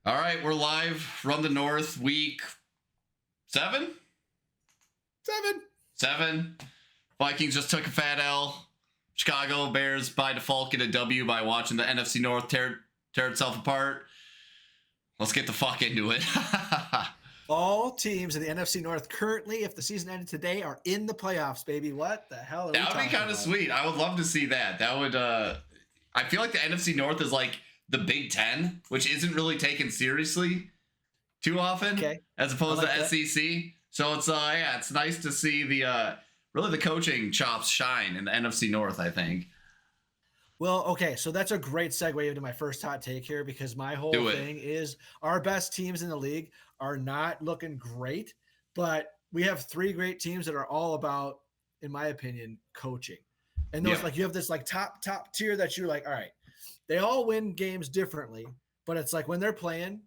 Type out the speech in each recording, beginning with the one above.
All right, we're live. Run the North, week 7? 7. Vikings just took a fat L. Chicago Bears by default get a W by watching the NFC North tear itself apart. Let's get the fuck into it. All teams in the NFC North currently, if the season ended today, are in the playoffs, baby. What the hell are we That would be kind of sweet. I would love to see that. That would, I feel like the NFC North is like the Big Ten, which isn't really taken seriously too often, as opposed to SEC. So it's, yeah, it's nice to see the, really the coaching chops shine in the NFC North, I think. Well, okay, so that's a great segue into my first hot take here, because my whole thing is our best teams in the league are not looking great, but we have 3 great teams that are all about, in my opinion, coaching. And those, like, you have this like top tier that you're like, all right, they all win games differently, but it's like when they're playing,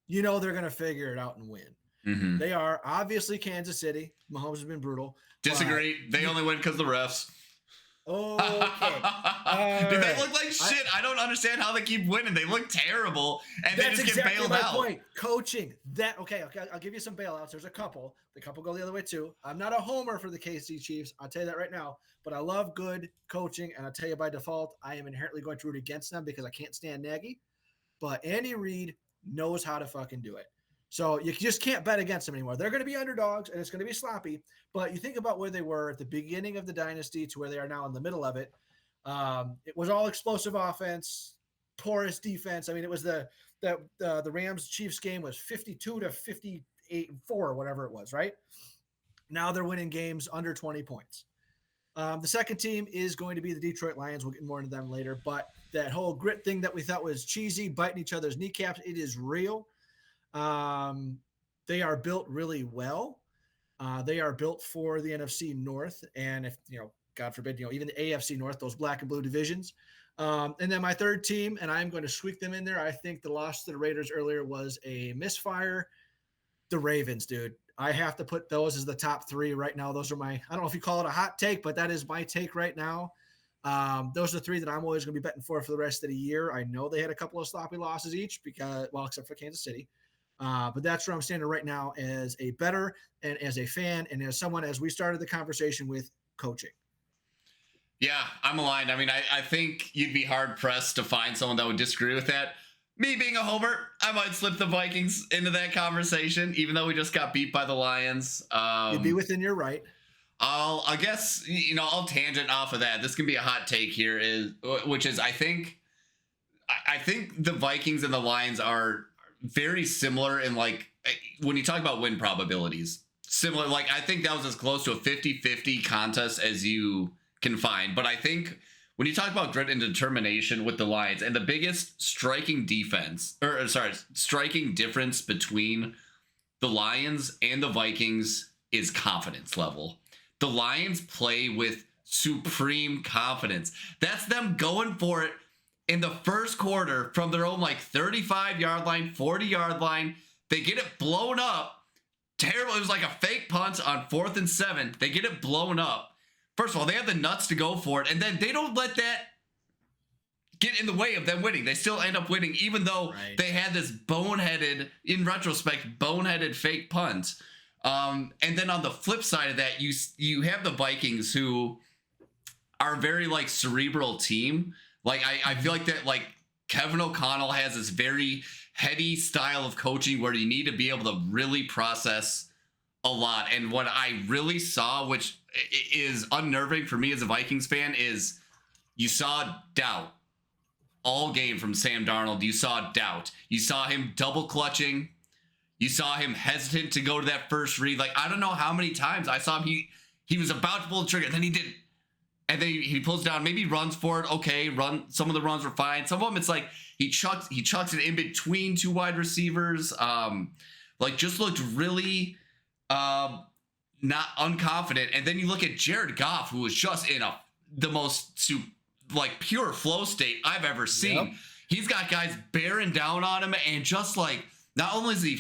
you know they're going to figure it out and win. Mm-hmm. They are obviously Kansas City. Mahomes has been brutal. Disagree. They only win because of the refs. Okay. Dude, they look like shit. I don't understand how they keep winning. They look terrible, and they just get bailed out. Point. Coaching. Okay. I'll give you some bailouts. There's a couple. The couple go the other way too. I'm not a homer for the KC Chiefs. I'll tell you that right now. But I love good coaching, and I'll tell you by default, I am inherently going to root against them because I can't stand Nagy. But Andy Reid knows how to fucking do it. So you just can't bet against them anymore. They're going to be underdogs, and it's going to be sloppy. But you think about where they were at the beginning of the dynasty to where they are now in the middle of it. It was all explosive offense, porous defense. I mean, it was the Rams-Chiefs game was 52-58-4 or whatever it was, right? Now they're winning games under 20 points. The second team is going to be the Detroit Lions. We'll get more into them later. But that whole grit thing that we thought was cheesy, biting each other's kneecaps, it is real. They are built really well. They are built for the NFC North. And if, God forbid, even the AFC North, those black and blue divisions. And then my third team, and I'm going to squeak them in there. I think the loss to the Raiders earlier was a misfire. The Ravens, dude. I have to put those as the top 3 right now. Those are I don't know if you call it a hot take, but that is my take right now. Those are 3 that I'm always going to be betting for the rest of the year. I know they had a couple of sloppy losses each except for Kansas City. But that's where I'm standing right now as a bettor and as a fan and as someone, as we started the conversation with, coaching. Yeah, I'm aligned. I mean, I think you'd be hard-pressed to find someone that would disagree with that. Me being a homer, I might slip the Vikings into that conversation, even though we just got beat by the Lions. You'd be within your right. I guess, I'll tangent off of that. This can be a hot take here, which is I think the Vikings and the Lions are very similar in, like, when you talk about win probabilities. Similar, like, I think that was as close to a 50-50 contest as you can find. But I think when you talk about grit and determination with the Lions, and the biggest striking difference between the Lions and the Vikings is confidence level. The Lions play with supreme confidence. That's them going for it in the first quarter from their own 35-yard line, 40-yard line. They get it blown up. Terrible. It was like a fake punt on 4th and 7. They get it blown up. First of all, they have the nuts to go for it, and then they don't let that get in the way of them winning. They still end up winning, even though they had this in retrospect, boneheaded fake punt. And then on the flip side of that, you have the Vikings, who are a very cerebral team. I feel like that, Kevin O'Connell has this very heady style of coaching where you need to be able to really process a lot. And what I really saw, which is unnerving for me as a Vikings fan, is you saw doubt all game from Sam Darnold. You saw doubt. You saw him double clutching. You saw him hesitant to go to that first read. I don't know how many times I saw him. He was about to pull the trigger, and then he didn't. And then he pulls down, maybe runs for it. Okay, some of the runs were fine. Some of them, it's like he chucks it in between 2 wide receivers. Just looked really not unconfident. And then you look at Jared Goff, who was just in the most pure flow state I've ever seen. Yep. He's got guys bearing down on him, and just not only is he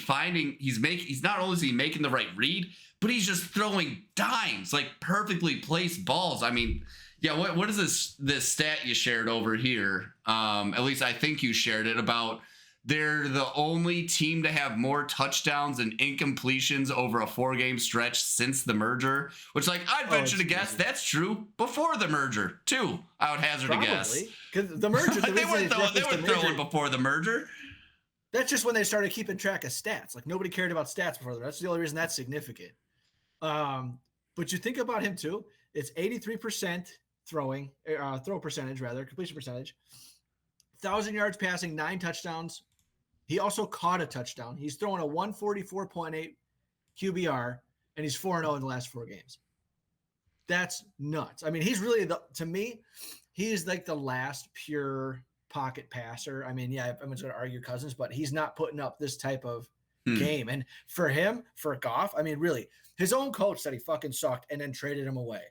making the right read, but he's just throwing dimes, perfectly placed balls. I mean, yeah, what is this stat you shared over here? At least I think you shared it about They're the only team to have more touchdowns and incompletions over a 4-game stretch since the merger, which, like, I'd venture to guess that's true before the merger, too. I would hazard a guess. Because the merger, they weren't throwing before the merger. That's just when they started keeping track of stats. Like, nobody cared about stats before that. That's the only reason that's significant. But you think about him, too. It's 83% throw percentage, completion percentage. 1,000 yards passing, 9 touchdowns. He also caught a touchdown. He's throwing a 144.8 QBR, and he's 4-0 in the last 4 games. That's nuts. I mean, he's really, to me, he's like the last pure pocket passer. I mean, yeah, I'm going to argue Cousins, but he's not putting up this type of game. And for him, for Goff, I mean, really, his own coach said he fucking sucked and then traded him away.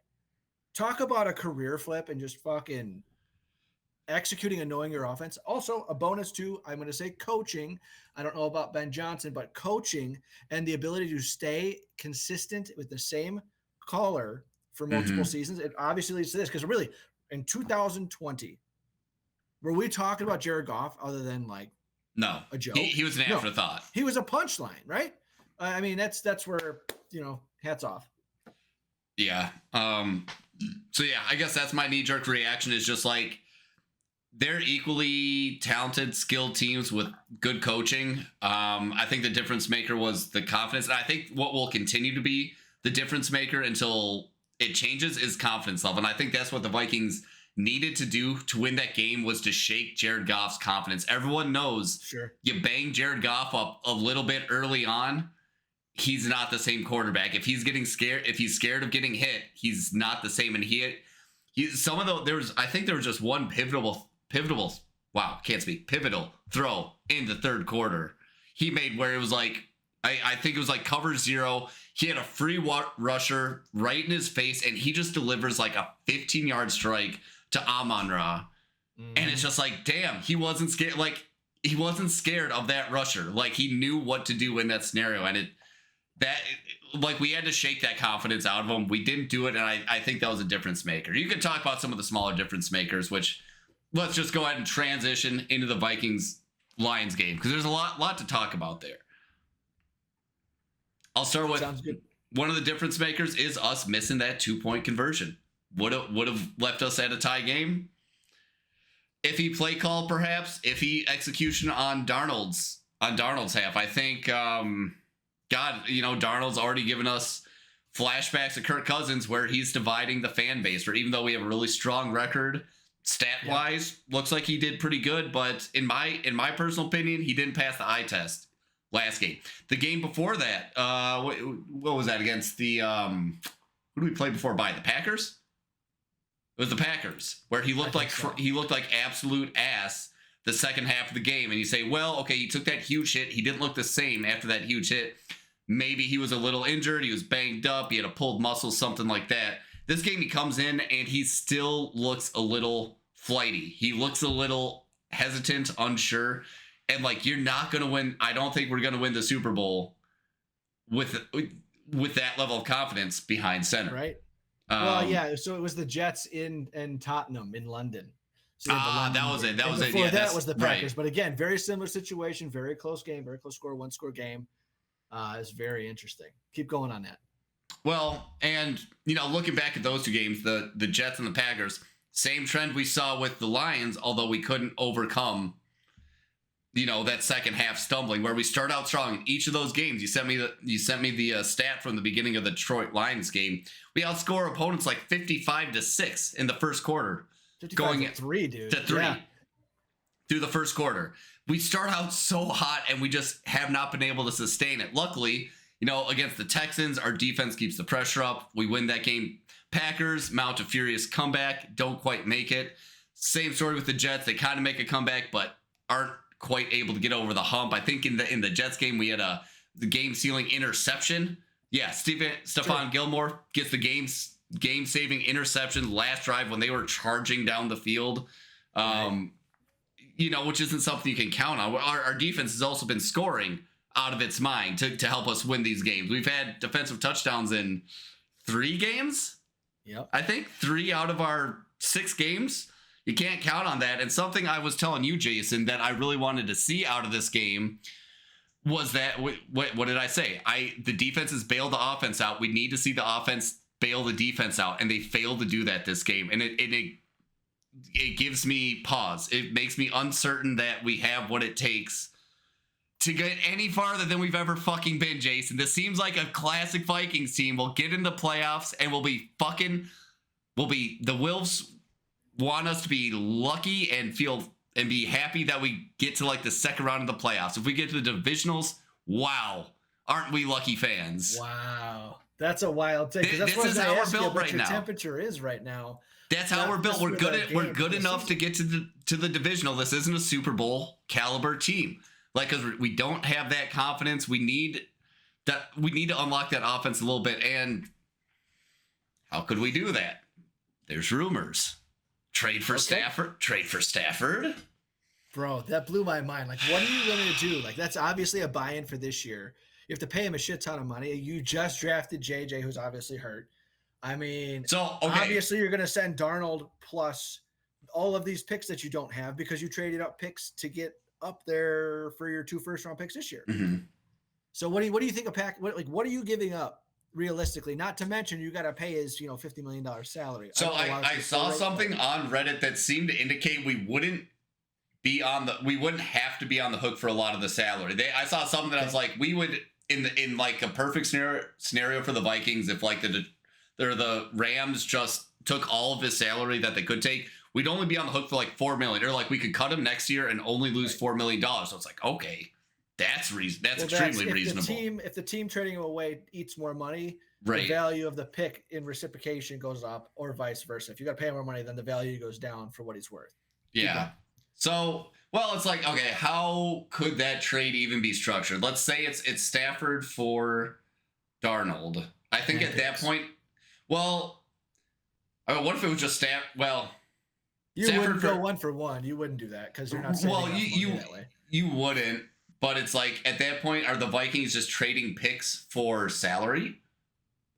Talk about a career flip and just fucking executing and knowing your offense. Also, a bonus too, I'm going to say coaching. I don't know about Ben Johnson, but coaching and the ability to stay consistent with the same caller for multiple seasons. It obviously leads to this, because really, in 2020, were we talking about Jared Goff other than like a joke? He was an afterthought. He was a punchline, right? I mean, that's where, hats off. Yeah. So yeah, I guess that's my knee-jerk reaction, is just like, they're equally talented, skilled teams with good coaching. I think the difference maker was the confidence. And I think what will continue to be the difference maker until it changes is confidence level. And I think that's what the Vikings needed to do to win that game, was to shake Jared Goff's confidence. Everyone knows you bang Jared Goff up a little bit early on, he's not the same quarterback. If he's getting scared, if he's scared of getting hit, he's not the same. And I think there was just one pivotal throw in the third quarter he made where it was like, I think it was like cover 0. He had a free rusher right in his face, and he just delivers like a 15-yard strike to Amon-Ra. And it's just like, damn, he wasn't scared. Like, he wasn't scared of that rusher. Like, he knew what to do in that scenario. And we had to shake that confidence out of him. We didn't do it. And I think that was a difference maker. You could talk about some of the smaller difference makers, which let's just go ahead and transition into the Vikings-Lions game, because there's a lot to talk about there. I'll start with, sounds good. One of the difference makers is us missing that 2-point conversion. Would have left us at a tie game. Iffy play call, perhaps. Iffy execution on Darnold's half. I think, Darnold's already given us flashbacks of Kirk Cousins, where he's dividing the fan base. Or even though we have a really strong record, stat-wise, looks like he did pretty good. But in my personal opinion, he didn't pass the eye test last game. The game before that, what was that against the who did we play before? The Packers? It was the Packers, where he looked like absolute ass the second half of the game. And you say, well, okay, he took that huge hit. He didn't look the same after that huge hit. Maybe he was a little injured. He was banged up. He had a pulled muscle, something like that. This game, he comes in and he still looks a little flighty. He looks a little hesitant, unsure. And you're not going to win. I don't think we're going to win the Super Bowl with that level of confidence behind center. Right. Well, yeah. So it was the Jets in Tottenham in London. So that was it. That was it. Yeah, that was the Packers. Right. But again, very similar situation, very close game, very close score, 1-score game. It's very interesting. Keep going on that. Well, and looking back at those two games, the Jets and the Packers, same trend we saw with the Lions, although we couldn't overcome that second half stumbling, where we start out strong in each of those games. You sent me the stat from the beginning of the Detroit Lions game. We outscore opponents 55-6 in the first quarter, going to 3, dude. To 3 through the first quarter. We start out so hot, and we just have not been able to sustain it. Luckily, against the Texans, our defense keeps the pressure up. We win that game. Packers mount a furious comeback, don't quite make it. Same story with the Jets. They kind of make a comeback, but aren't quite able to get over the hump. I think in the Jets game, we had the game-sealing interception. Yeah, Stephon Gilmore gets the game-saving interception last drive when they were charging down the field, which isn't something you can count on. Our defense has also been scoring out of its mind to help us win these games. We've had defensive touchdowns in 3 games. Yep. I think 3 out of our 6 games. You can't count on that. And something I was telling you, Jason, that I really wanted to see out of this game was that what did I say? The defense has bailed the offense out. We need to see the offense bail the defense out, and they failed to do that this game. And it gives me pause. It makes me uncertain that we have what it takes to get any farther than we've ever fucking been, Jason. This seems like a classic Vikings team. We'll get in the playoffs and the Wolves want us to be lucky and be happy that we get to like the second round of the playoffs. If we get to the divisionals, wow, aren't we lucky fans? Wow, that's a wild take. This is how we're built right now. Temperature is right now. That's how we're built. We're good enough to get to the divisional. This isn't a Super Bowl caliber team. Like, because we don't have that confidence. We need to unlock that offense a little bit. And how could we do that? There's rumors. Trade for Stafford. Bro, that blew my mind. Like, what are you going to do? Like, that's obviously a buy-in for this year. You have to pay him a shit ton of money. You just drafted JJ, who's obviously hurt. I mean, obviously you're going to send Darnold plus all of these picks that you don't have because you traded up picks to get up there for your 2 first-round picks this year. Mm-hmm. So what do you think a pack? What are you giving up realistically? Not to mention you got to pay his $50 million salary. So I saw something on Reddit that seemed to indicate we wouldn't have to be on the hook for a lot of the salary. I saw something that I was like, we would in like a perfect scenario for the Vikings if like the Rams just took all of his salary that they could take, we'd only be on the hook for like $4 million, or like we could cut him next year and only lose $4 million. So it's like, okay, that's extremely reasonable. If the team trading him away eats more money, right, the value of the pick in reciprocation goes up, or vice versa. If you got to pay more money, then the value goes down for what he's worth. Yeah. So, well, it's like, okay, how could that trade even be structured? Let's say it's Stafford for Darnold. I think at that point, well, I mean, what if it was just Stafford? Well, you wouldn't go 1 for 1. You wouldn't do that because you're not. Well, you wouldn't. But it's like at that point, are the Vikings just trading picks for salary?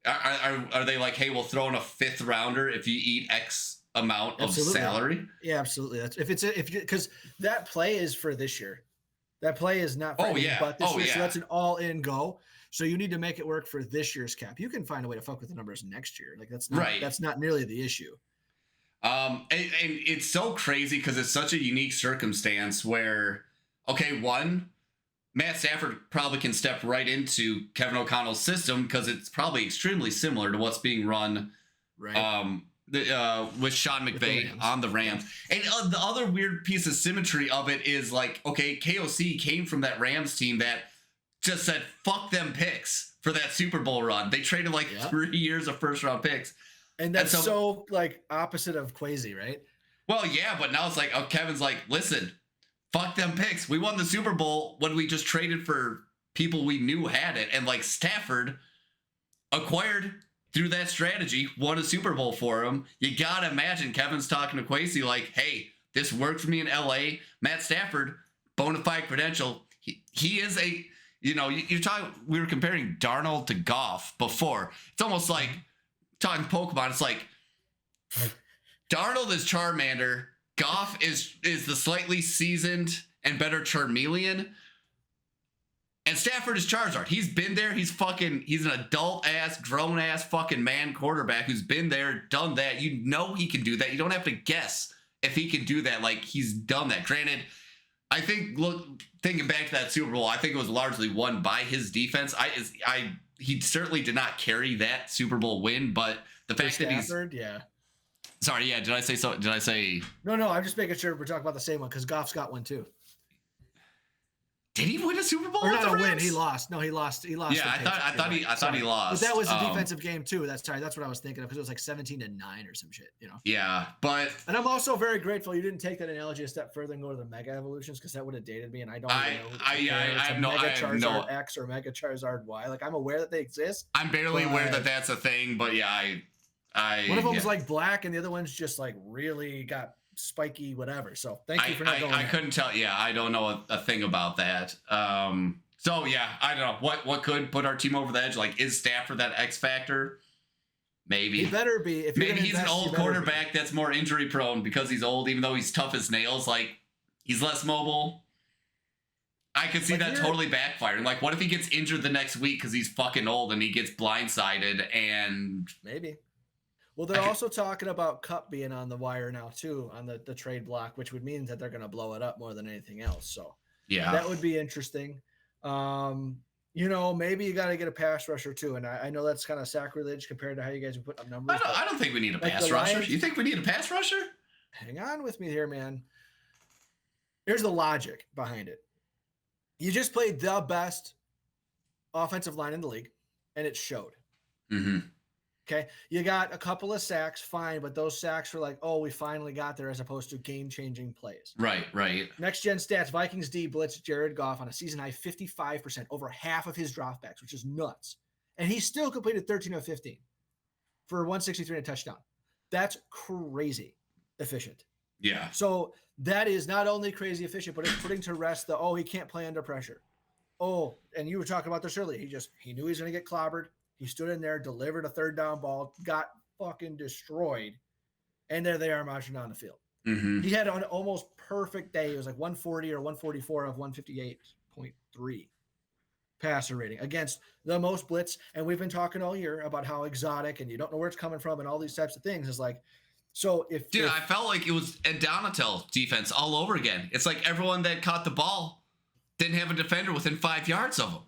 Are they like, hey, we'll throw in a 5th rounder if you eat X amount of salary? Yeah, absolutely. That's because that play is for this year. That play is not for but this year. So that's an all-in go. So you need to make it work for this year's cap. You can find a way to fuck with the numbers next year. Like that's not nearly the issue. And it's so crazy because it's such a unique circumstance where, okay, Matt Stafford probably can step right into Kevin O'Connell's system because it's probably extremely similar to what's being run with Sean McVay on the Rams. And the other weird piece of symmetry of it is like, okay, KOC came from that Rams team that just said, fuck them picks for that Super Bowl run. They traded like 3 years of first-round picks. And that's so like opposite of Kwesi, right? Well, yeah, but now it's like, Kevin's like, listen, fuck them picks. We won the Super Bowl when we just traded for people we knew had it. And like Stafford acquired through that strategy, won a Super Bowl for him. You got to imagine Kevin's talking to Kwesi like, hey, this worked for me in LA. Matt Stafford, bona fide credential. He is a, you're talking, we were comparing Darnold to Goff before. It's almost like talking Pokemon. It's like Darnold is Charmander. Goff is the slightly seasoned and better Charmeleon. And Stafford is Charizard. He's been there. He's an adult-ass, grown-ass fucking man quarterback who's been there, done that. You know he can do that. You don't have to guess if he can do that. Like, he's done that. Granted, I think, thinking back to that Super Bowl, I think it was largely won by his defense. He certainly did not carry that Super Bowl win, but the fact that Stafford, Sorry, yeah. Did I say so? Did I say? No. I'm just making sure we're talking about the same one because Goff's got one too. Did he win a Super Bowl? Or not a win. He lost. No, he lost. He lost. Yeah, I thought he lost. But that was a defensive game too. That's what I was thinking of because it was like 17-9 or some shit. Yeah, but. And I'm also very grateful you didn't take that analogy a step further and go to the Mega Evolutions because that would have dated me, and I don't know. I have no X or Mega Charizard Y. Like I'm aware that they exist. I'm barely aware that that's a thing, but yeah, one of them was like black, and the other one's just like really got spiky whatever. So thank you for not going. I couldn't tell. Yeah, I don't know a thing about that. So yeah, I don't know what could put our team over the edge. Like, is Stafford that X factor? Maybe. He better be. If you're Maybe gonna he's an invest, old quarterback that's more injury prone because he's old, even though he's tough as nails. Like, he's less mobile. I could see that totally backfiring. Like, what if he gets injured the next week because he's fucking old and he gets blindsided and maybe. Well, they're also talking about Cup being on the wire now too, on the trade block, which would mean that they're going to blow it up more than anything else. So yeah, that would be interesting. You know, maybe you got to get a pass rusher too, and I know that's kind of sacrilege compared to how you guys are putting up numbers. I don't think we need a pass rusher. You think we need a pass rusher? Hang on with me here, man. Here's the logic behind it. You just played the best offensive line in the league, and it showed. Mm-hmm. Okay. You got a couple of sacks, fine, but those sacks were like, oh, we finally got there, as opposed to game-changing plays. Right. Next gen stats, Vikings D blitzed Jared Goff on a season high 55%, over half of his dropbacks, which is nuts. And he still completed 13 of 15 for 163 and a touchdown. That's crazy efficient. Yeah. So that is not only crazy efficient, but it's putting to rest he can't play under pressure. Oh, and you were talking about this earlier. He knew he was going to get clobbered. He stood in there, delivered a third down ball, got fucking destroyed, and there they are marching down the field. Mm-hmm. He had an almost perfect day. It was like 140 or 144 of 158.3 passer rating against the most blitz. And we've been talking all year about how exotic and you don't know where it's coming from and all these types of things. It's like, so if I felt like it was a Donatel defense all over again. It's like everyone that caught the ball didn't have a defender within 5 yards of them.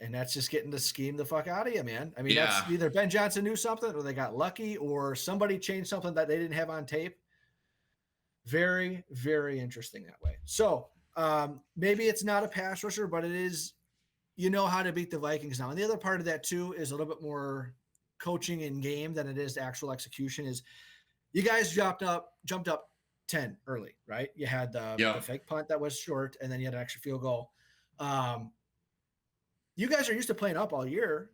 And that's just getting to scheme the fuck out of you, man. I mean, that's either Ben Johnson knew something or they got lucky or somebody changed something that they didn't have on tape. Very, very interesting that way. So maybe it's not a pass rusher, but it is, you know how to beat the Vikings now. And the other part of that too is a little bit more coaching in game than it is actual execution. Is you guys jumped up 10 early, right? You had the fake punt that was short, and then you had an extra field goal. You guys are used to playing up all year.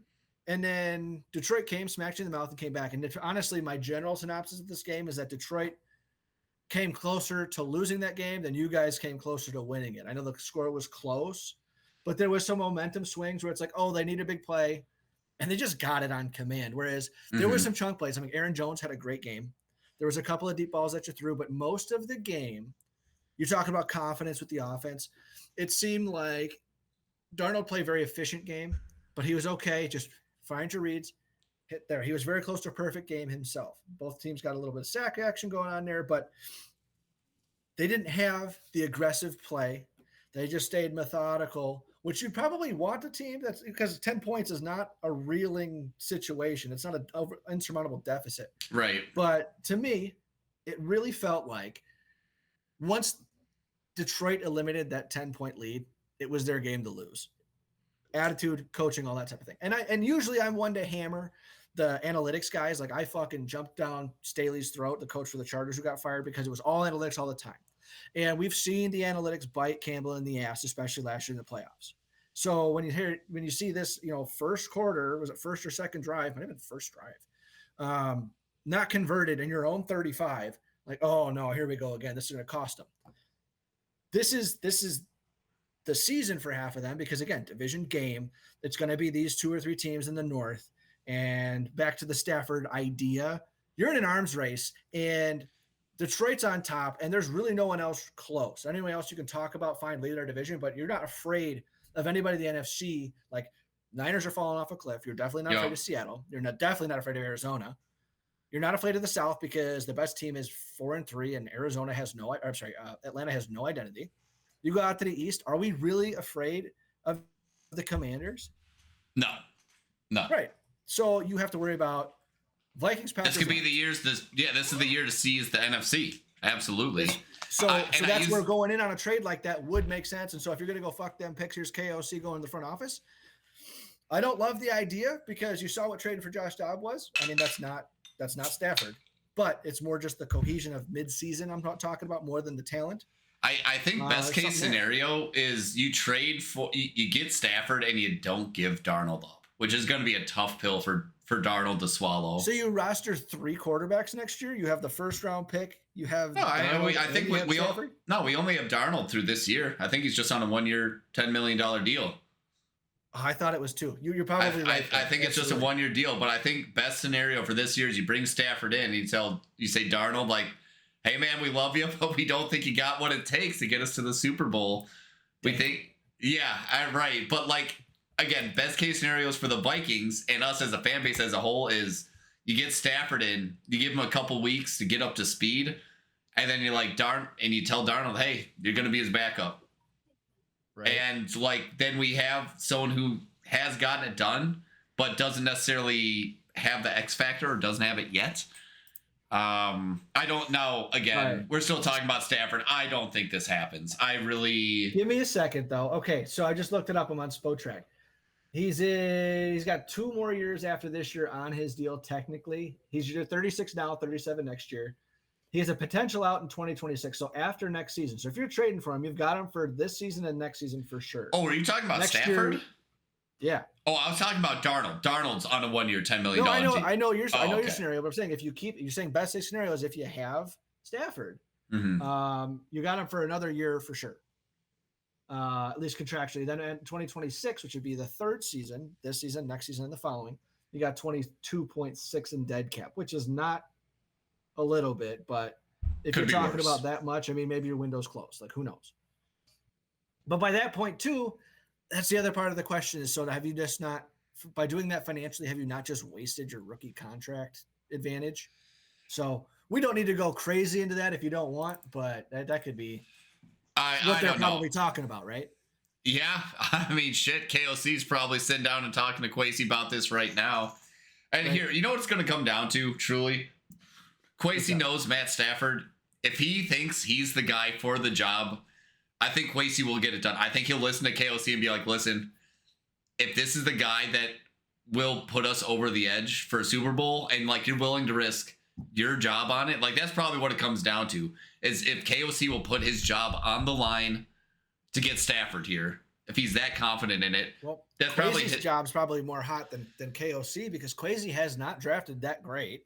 And then Detroit came, smacked you in the mouth, and came back. And honestly, my general synopsis of this game is that Detroit came closer to losing that game than you guys came closer to winning it. I know the score was close, but there was some momentum swings where it's like, oh, they need a big play, and they just got it on command. Whereas there were some chunk plays. I mean, Aaron Jones had a great game. There was a couple of deep balls that you threw, but most of the game, you're talking about confidence with the offense. It seemed like Darnold played a very efficient game, but he was okay. Just find your reads, hit there. He was very close to a perfect game himself. Both teams got a little bit of sack action going on there, but they didn't have the aggressive play. They just stayed methodical, which you probably want a team that's, because 10 points is not a reeling situation. It's not an insurmountable deficit. Right. But to me, it really felt like once Detroit eliminated that 10-point lead, it was their game to lose. Attitude, coaching, all that type of thing. And usually I'm one to hammer the analytics guys. Like I fucking jumped down Staley's throat, the coach for the Chargers who got fired, because it was all analytics all the time. And we've seen the analytics bite Campbell in the ass, especially last year in the playoffs. So when you see this, first quarter, was it first or second drive? Might have been first drive. Not converted in your own 35. Like, oh no, here we go again. This is going to cost them. This is the season for half of them, because again, division game, it's going to be these 2 or 3 teams in the North. And back to the Stafford idea, you're in an arms race and Detroit's on top and there's really no one else close. Anyone else you can talk about, fine, lead our division, but you're not afraid of anybody in the NFC. Like Niners are falling off a cliff. You're definitely not afraid of Seattle. You're definitely not afraid of Arizona. You're not afraid of the South because the best team is 4-3 and Atlanta has no identity. You go out to the East. Are we really afraid of the Commanders? No. Right. So you have to worry about Vikings. This could be the years. This is the year to seize the NFC. Absolutely. So that's where going in on a trade like that would make sense. And so if you're going to go fuck them picks, here's KOC going to the front office. I don't love the idea because you saw what trading for Josh Dobbs was. I mean, that's not Stafford, but it's more just the cohesion of mid-season. I'm not talking about more than the talent. I think best case scenario is you trade for you get Stafford and you don't give Darnold up, which is going to be a tough pill for Darnold to swallow. So you roster 3 quarterbacks next year. You have the first round pick. You have I think we only have Darnold through this year. I think he's just on a 1-year, $10 million deal. I thought it was 2. You're probably right. I think it's just a 1-year deal, but I think best scenario for this year is you bring Stafford in and you say Darnold, like, hey man, we love you, but we don't think you got what it takes to get us to the Super Bowl. We think, right. But like, again, best case scenarios for the Vikings and us as a fan base as a whole is you get Stafford in, you give him a couple weeks to get up to speed, and then you're like, and you tell Darnold, hey, you're going to be his backup. Right. And like, then we have someone who has gotten it done, but doesn't necessarily have the X factor or doesn't have it yet. I don't know. Again, We're still talking about Stafford. I don't think this happens. I really give me a second though. Okay, so I just looked it up. I'm on Spotrac. He's got 2 more years after this year on his deal. Technically, he's 36 now, 37 next year. He has a potential out in 2026. So after next season. So if you're trading for him, you've got him for this season and next season for sure. Oh, are you talking about next Stafford? Year, yeah. Oh, I was talking about Darnold. Darnold's on a 1-year, $10 million. No, I know your scenario, but I'm saying you're saying best case scenario is if you have Stafford, you got him for another year for sure. At least contractually. Then in 2026, which would be the 3rd season, this season, next season, and the following, you got 22.6 in dead cap, which is not a little bit, but if you're talking about that much, I mean, maybe your window's closed. Like, who knows? But by that point, too, that's the other part of the question is, so have you just not, by doing that financially, have you not just wasted your rookie contract advantage? So we don't need to go crazy into that if you don't want, but that could be what they're probably talking about, right? Yeah. I mean, shit, KOC's probably sitting down and talking to Kwesi about this right now. And here, you know what it's going to come down to, truly? Kwesi knows Matt Stafford. If he thinks he's the guy for the job, I think Kwesi will get it done. I think he'll listen to KOC and be like, listen, if this is the guy that will put us over the edge for a Super Bowl and like you're willing to risk your job on it, like that's probably what it comes down to, is if KOC will put his job on the line to get Stafford here, if he's that confident in it. Well, that's probably his job's probably more hot than KOC because Kwesi has not drafted that great.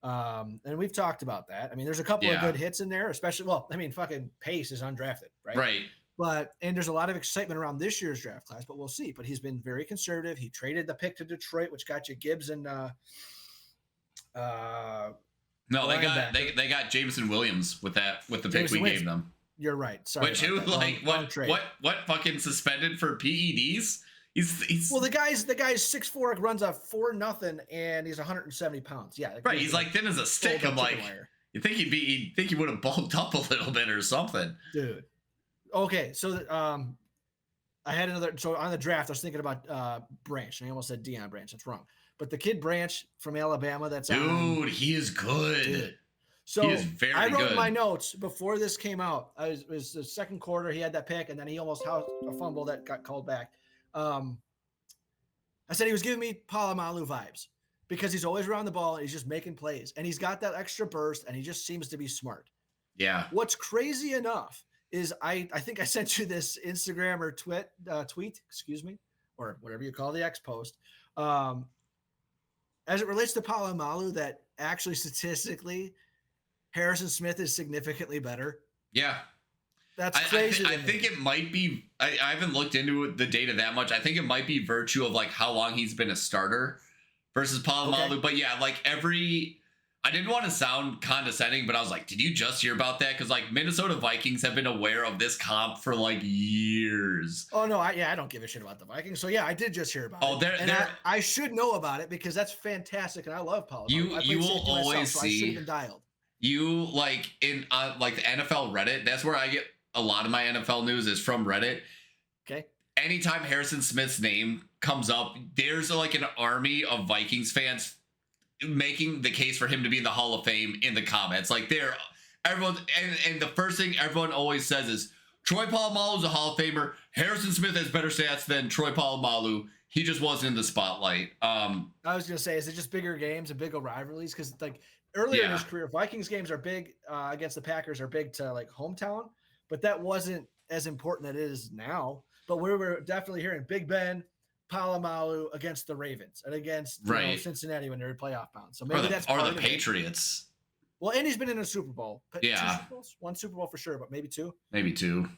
And we've talked about that. I mean, there's a couple of good hits in there, especially, fucking Pace is undrafted, right? Right. And there's a lot of excitement around this year's draft class, but we'll see. But he's been very conservative. He traded the pick to Detroit, which got you Gibbs and no, they got Jameson Williams with the pick we gave them. You're right. Sorry. Which what fucking suspended for PEDs? He's well, the guy's 6'4", runs a 4-0, and he's 170 pounds. Yeah, right. He's like thin as a stick. I'm like, you think he would have bulked up a little bit or something, dude. Okay, so I had another. So on the draft, I was thinking about Branch, and I almost said Deion Branch. That's wrong. But the kid Branch from Alabama, he is good. Dude. So he is very I wrote good. My notes before this came out. It was the second quarter. He had that pick, and then he almost had a fumble that got called back. I said he was giving me Palomalu vibes because he's always around the ball and he's just making plays, and he's got that extra burst, and he just seems to be smart. Yeah. What's crazy enough is I think I sent you this Instagram or tweet, excuse me, or whatever you call the X post. As it relates to Palomalu, that actually statistically Harrison Smith is significantly better. Yeah. That's crazy. I think it might be, I haven't looked into the data that much. I think it might be virtue of like how long he's been a starter versus Palomalu. Okay. But yeah, like I didn't want to sound condescending, but I was like, did you just hear about that? Because like Minnesota Vikings have been aware of this comp for like years. Oh no, I don't give a shit about the Vikings. So yeah, I did just hear about it. I should know about it because that's fantastic, and I love Palomalu. You will always see. So I should have been dialed. You like in like the NFL Reddit. That's where I get a lot of my NFL news is from Reddit. Okay. Anytime Harrison Smith's name comes up, there's like an army of Vikings fans making the case for him to be in the Hall of Fame in the comments. Like everyone, and the first thing everyone always says is Troy Polamalu is a Hall of Famer. Harrison Smith has better stats than Troy Polamalu. He just wasn't in the spotlight. I was gonna say, is it just bigger games and bigger rivalries? Because like earlier in his career, Vikings games are big against the Packers are big to like hometown, but that wasn't as important as it is now. But we were definitely hearing Big Ben, Palomalu against the Ravens and against Cincinnati when they were playoff bound. So maybe that's part of the Patriots. Well, and he's been in a Super Bowl. Yeah. 2 Super Bowls? 1 Super Bowl for sure, but maybe 2. Maybe 2.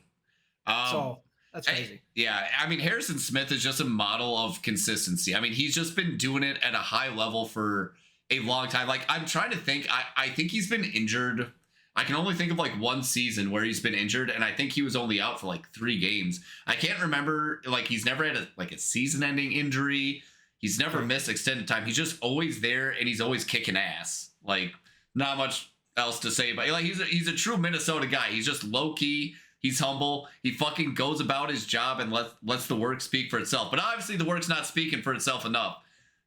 So That's crazy. Yeah, I mean, Harrison Smith is just a model of consistency. I mean, he's just been doing it at a high level for a long time. Like, I'm trying to think. I think he's been injured. I can only think of like one season where he's been injured, and I think he was only out for like 3 games. I can't remember. Like, he's never had a season-ending injury. He's never missed extended time. He's just always there, and he's always kicking ass. Like, not much else to say, but like he's a true Minnesota guy. He's just low key. He's humble. He fucking goes about his job and lets the work speak for itself. But obviously, the work's not speaking for itself enough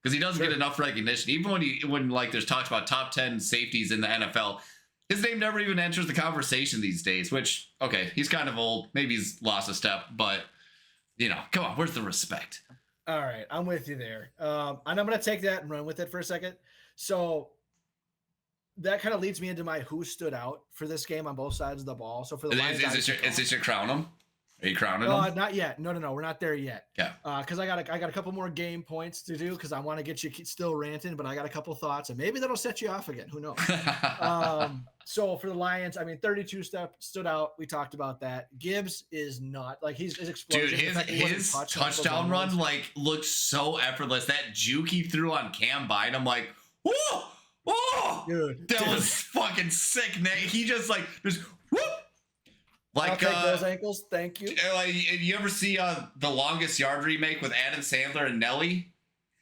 because he doesn't get enough recognition. Even when like there's talks about top 10 safeties in the NFL, his name never even enters the conversation these days. Which, okay, he's kind of old. Maybe he's lost a step, but come on, where's the respect? All right, I'm with you there. And I'm gonna take that and run with it for a second. So that kind of leads me into my who stood out for this game on both sides of the ball. So for the Lions, is this your crown them? Are you crowning them? Not yet. No, we're not there yet. Yeah. Because I got a couple more game points to do because I want to get you still ranting, but I got a couple thoughts and maybe that'll set you off again. Who knows? So for the Lions, I mean, 32 stood out. We talked about that. Gibbs is not like his explosion. Dude, his touchdown run like looked so effortless. That juke he threw on Cam Bynum, like, whoa. Oh, dude, that was fucking sick, Nate. He just whoop. Like, I'll take those ankles. Thank you. Like, you ever see the Longest Yard remake with Adam Sandler and Nelly?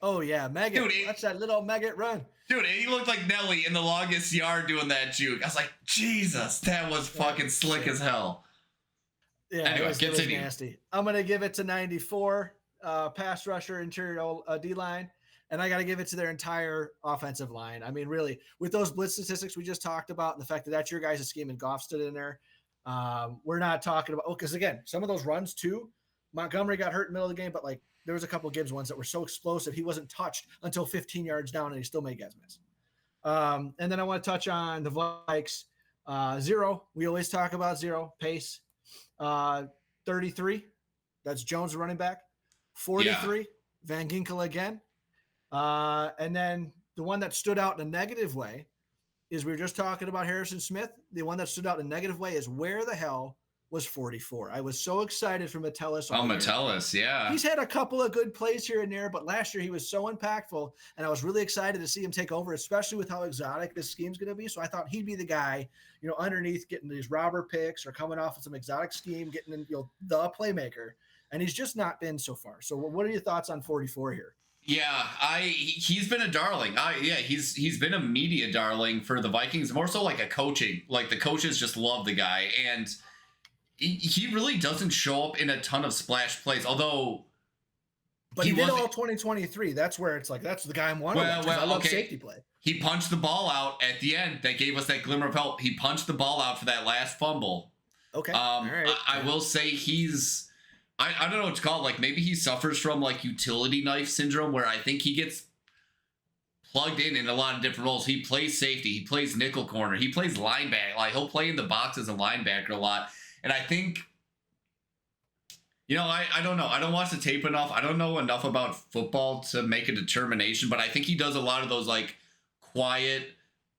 Oh yeah, Maggot. Dude, watch that little Maggot run. Dude, he looked like Nelly in the Longest Yard doing that juke. I was like, Jesus, that was fucking slick as hell. Yeah, anyway, it was nasty. I'm gonna give it to 94. Pass rusher, interior D-line. And I got to give it to their entire offensive line. I mean, really, with those blitz statistics we just talked about and the fact that that's your guys' scheme and Goff stood in there, we're not talking about – because, again, some of those runs too, Montgomery got hurt in the middle of the game, but, like, there was a couple Gibbs ones that were so explosive he wasn't touched until 15 yards down and he still made guys miss. And then I want to touch on the Vikes. 0, we always talk about 0, pace. 33, that's Jones running back. 43, Van Ginkel again. And then the one that stood out in a negative way is we were just talking about Harrison Smith. The one that stood out in a negative way is where the hell was 44? I was so excited for Metellus. Metellus, yeah. He's had a couple of good plays here and there, but last year he was so impactful, and I was really excited to see him take over, especially with how exotic this scheme's going to be. So I thought he'd be the guy, underneath getting these robber picks or coming off of some exotic scheme, getting in, the playmaker. And he's just not been so far. So what are your thoughts on 44 here? Yeah, he's been a darling. He's been a media darling for the Vikings, more so like a coaching. Like the coaches just love the guy, and he really doesn't show up in a ton of splash plays. Although, but he did all 2023. That's where it's like that's the guy I'm wanting. I love safety play. He punched the ball out at the end. That gave us that glimmer of hope. He punched the ball out for that last fumble. Okay. All right. I will say he's. I don't know what to call it. Like maybe he suffers from like utility knife syndrome where I think he gets plugged in a lot of different roles. He plays safety. He plays nickel corner. He plays linebacker. Like he'll play in the box as a linebacker a lot. And I think, I don't know. I don't watch the tape enough. I don't know enough about football to make a determination, but I think he does a lot of those like quiet,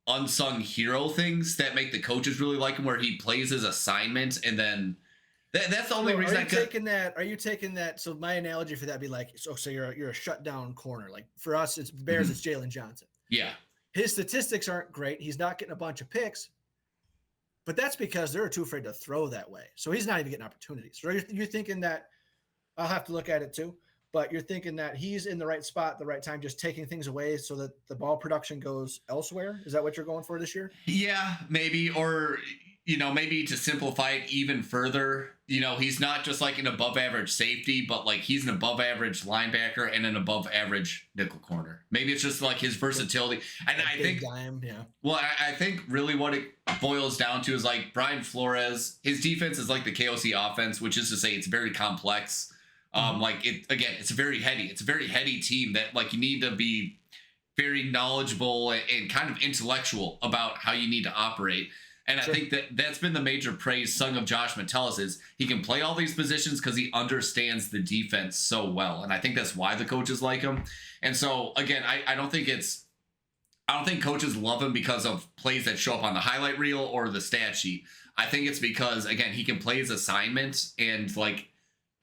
unsung hero things that make the coaches really like him where he plays his assignment and then that's the only reason Are you taking that? So my analogy for that would be like, so you're a shutdown corner. Like for us, it's Bears, it's Jalen Johnson. Yeah. His statistics aren't great. He's not getting a bunch of picks, but that's because they're too afraid to throw that way. So he's not even getting opportunities. So you're thinking that I'll have to look at it too, but you're thinking that he's in the right spot at the right time, just taking things away so that the ball production goes elsewhere. Is that what you're going for this year? Yeah, maybe. Or, maybe to simplify it even further, he's not just like an above average safety, but like he's an above average linebacker and an above average nickel corner. Maybe it's just like his versatility. And I think, well, I think really what it boils down to is like Brian Flores, his defense is like the KOC offense, which is to say it's very complex. It's a very heady team that like you need to be very knowledgeable and kind of intellectual about how you need to operate. And sure. I think that's been the major praise sung of Josh Metellus is he can play all these positions because he understands the defense so well. And I think that's why the coaches like him. And so, again, I don't think coaches love him because of plays that show up on the highlight reel or the stat sheet. I think it's because, again, he can play his assignments and, like,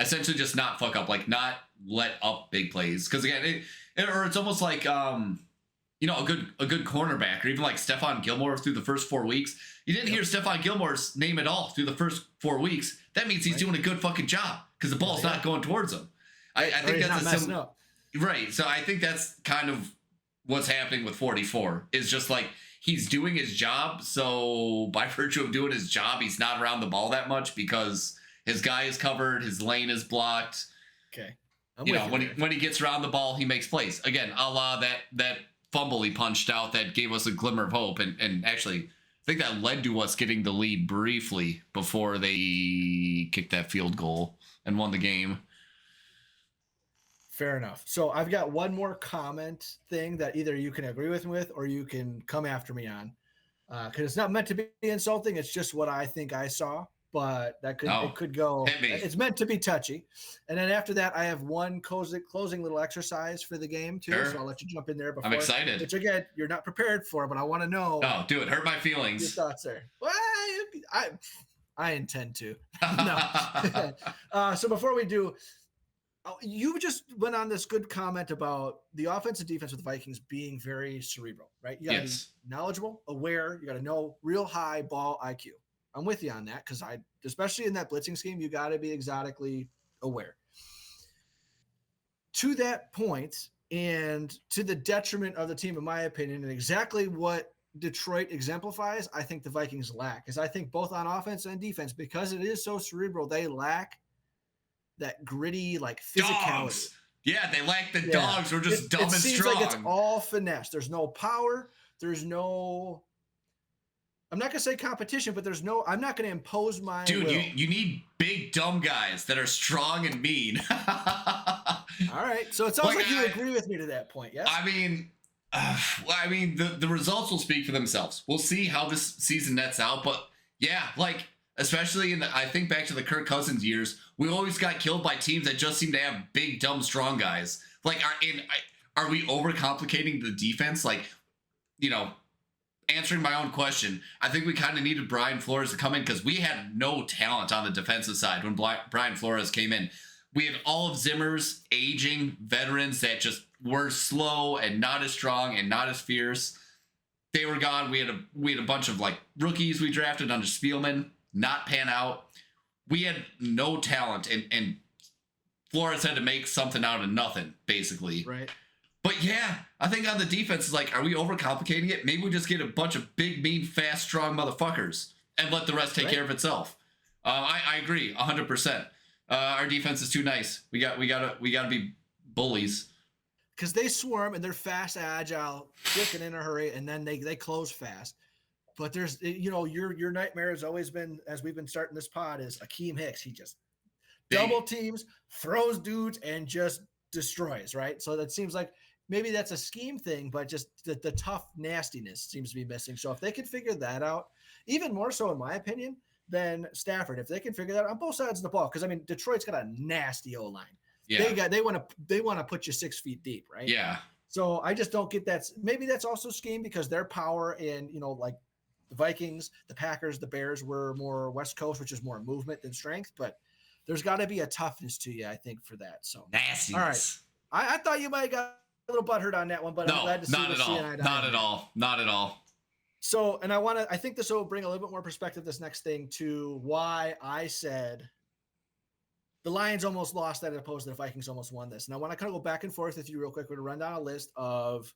essentially just not fuck up, like not let up big plays. Because again, it's almost like you know, a good cornerback, or even like Stephon Gilmore through the first 4 weeks. You didn't hear Stephon Gilmore's name at all through the first 4 weeks. That means he's doing a good fucking job because the ball's not going towards him. I think that's right. So I think that's kind of what's happening with 44 is just like he's doing his job. So by virtue of doing his job, he's not around the ball that much because his guy is covered, his lane is blocked. Okay. When he gets around the ball, he makes plays. Again, a la that fumble he punched out that gave us a glimmer of hope, and actually I think that led to us getting the lead briefly before they kicked that field goal and won the game. Fair enough. So I've got one more comment thing that either you can agree with or you can come after me on, because it's not meant to be insulting. It's just what I think I saw, but it could go. It's meant to be touchy. And then after that, I have one closing little exercise for the game too. Sure. So I'll let you jump in there. I'm excited. Which again, you're not prepared for, but I want to know. Oh, do it. Hurt my feelings. Your thoughts there. Well, I intend to. No. So before we do. You just went on this good comment about the offense and defense with the Vikings being very cerebral, right? You got to be knowledgeable, aware. You got to know real high ball IQ. I'm with you on that because especially in that blitzing scheme, you got to be exotically aware. To that point, and to the detriment of the team, in my opinion, and exactly what Detroit exemplifies, I think the Vikings lack. Because I think both on offense and defense, because it is so cerebral, they lack that gritty, like physicality. Dogs. Yeah, they lack the dogs. We're just dumb and strong. It seems like it's all finesse. There's no power. There's no. I'm not gonna say competition, but there's no. I'm not gonna impose my. Dude, you need big dumb guys that are strong and mean. All right, so it sounds like you agree with me to that point. Yes. I mean, the results will speak for themselves. We'll see how this season nets out, but yeah, like. Especially I think back to the Kirk Cousins years, we always got killed by teams that just seem to have big, dumb, strong guys. Like, are we overcomplicating the defense? Like, you know, answering my own question, I think we kind of needed Brian Flores to come in because we had no talent on the defensive side when Brian Flores came in. We had all of Zimmer's aging veterans that just were slow and not as strong and not as fierce. They were gone. We had a bunch of like rookies we drafted under Spielman. Not pan out. We had no talent, and Flores had to make something out of nothing, basically. Right. But yeah, I think on the defense, is like, are we overcomplicating it? Maybe we just get a bunch of big, mean, fast, strong motherfuckers and let the rest take care of itself. I agree, 100%. Our defense is too nice. We gotta be bullies. Because they swarm and they're fast, agile, quick and in a hurry, and then they close fast. But there's, your nightmare has always been, as we've been starting this pod, is Akeem Hicks. He just double teams, throws dudes, and just destroys, right? So that seems like maybe that's a scheme thing, but just the tough nastiness seems to be missing. So if they could figure that out, even more so, in my opinion, than Stafford, if they can figure that out on both sides of the ball, because I mean, Detroit's got a nasty O-line. Yeah. They want to put you 6 feet deep, right? Yeah. So I just don't get that. Maybe that's also scheme because their power and, like, the Vikings, the Packers, the Bears were more West Coast, which is more movement than strength. But there's got to be a toughness to you, I think, for that. So nasty. All right. I thought you might have got a little butthurt on that one, but I'm glad to see not at all. Not at all. So, and I think this will bring a little bit more perspective, this next thing, to why I said the Lions almost lost that as opposed to the Vikings almost won this. And I want to kind of go back and forth with you real quick. We're going to run down a list of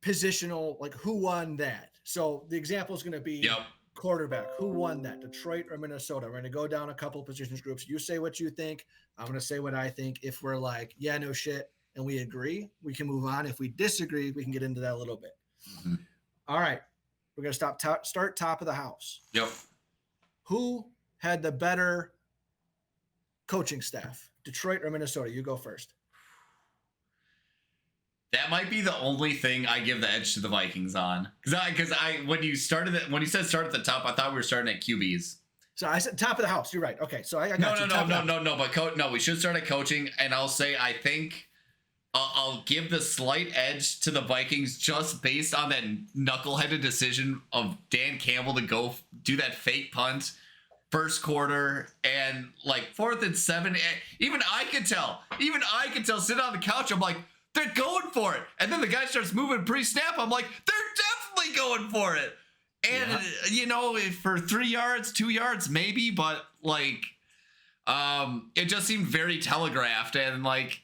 positional, like who won that. So the example is going to be quarterback. Who won that? Detroit or Minnesota? We're going to go down a couple of positions groups. You say what you think. I'm going to say what I think. If we're like, yeah, no shit, and we agree, we can move on. If we disagree, we can get into that a little bit. Mm-hmm. All right. We're going to start top of the house. Yep. Who had the better coaching staff? Detroit or Minnesota? You go first. That might be the only thing I give the edge to the Vikings on, because when you said start at the top, I thought we were starting at QBs. So I said top of the house. You're right. Okay, so I got no. But we should start at coaching, and I'll say I think I'll give the slight edge to the Vikings just based on that knuckleheaded decision of Dan Campbell to go do that fake punt first quarter, and like 4th and 7, even I could tell sitting on the couch, I'm like, they're going for it. And then the guy starts moving pre-snap. I'm like, they're definitely going for it. And, you know, for 3 yards, 2 yards, maybe, but like, it just seemed very telegraphed and like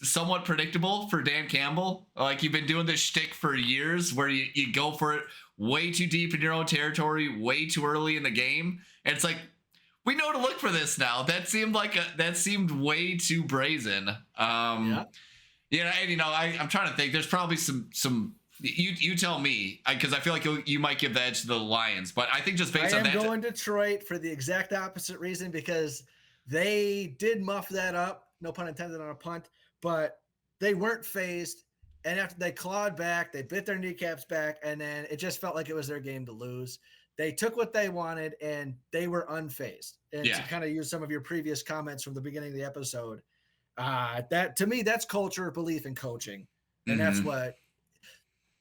somewhat predictable for Dan Campbell. Like, you've been doing this shtick for years where you go for it way too deep in your own territory, way too early in the game. And it's like, we know to look for this now. That seemed way too brazen. And you know, I'm trying to think. There's probably some. You tell me, because I feel like you might give the edge to the Lions, but I think just based on that, I am going Detroit for the exact opposite reason, because they did muff that up, no pun intended on a punt, but they weren't phased. And after they clawed back, they bit their kneecaps back, and then it just felt like it was their game to lose. They took what they wanted, and they were unfazed. And to kind of use some of your previous comments from the beginning of the episode, that to me, that's culture, belief, and coaching, and that's what.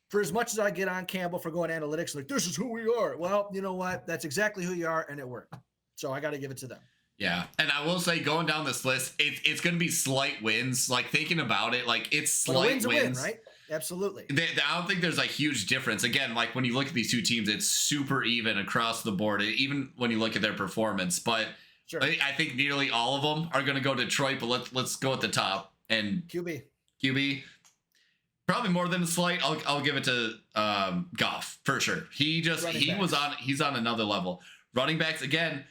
For as much as I get on Campbell for going analytics, like, this is who we are. Well, you know what? That's exactly who you are, and it worked. So I got to give it to them. Yeah. And I will say, going down this list, it's going to be slight wins. Like, thinking about it, like, it's slight wins. Win, right? Absolutely. I don't think there's a huge difference. Again, like, when you look at these two teams, it's super even across the board, even when you look at their performance. But I think nearly all of them are going to go Detroit, but let's go at the top. And QB. Probably more than a slight. I'll give it to Goff for sure. He's on another level. Running backs again,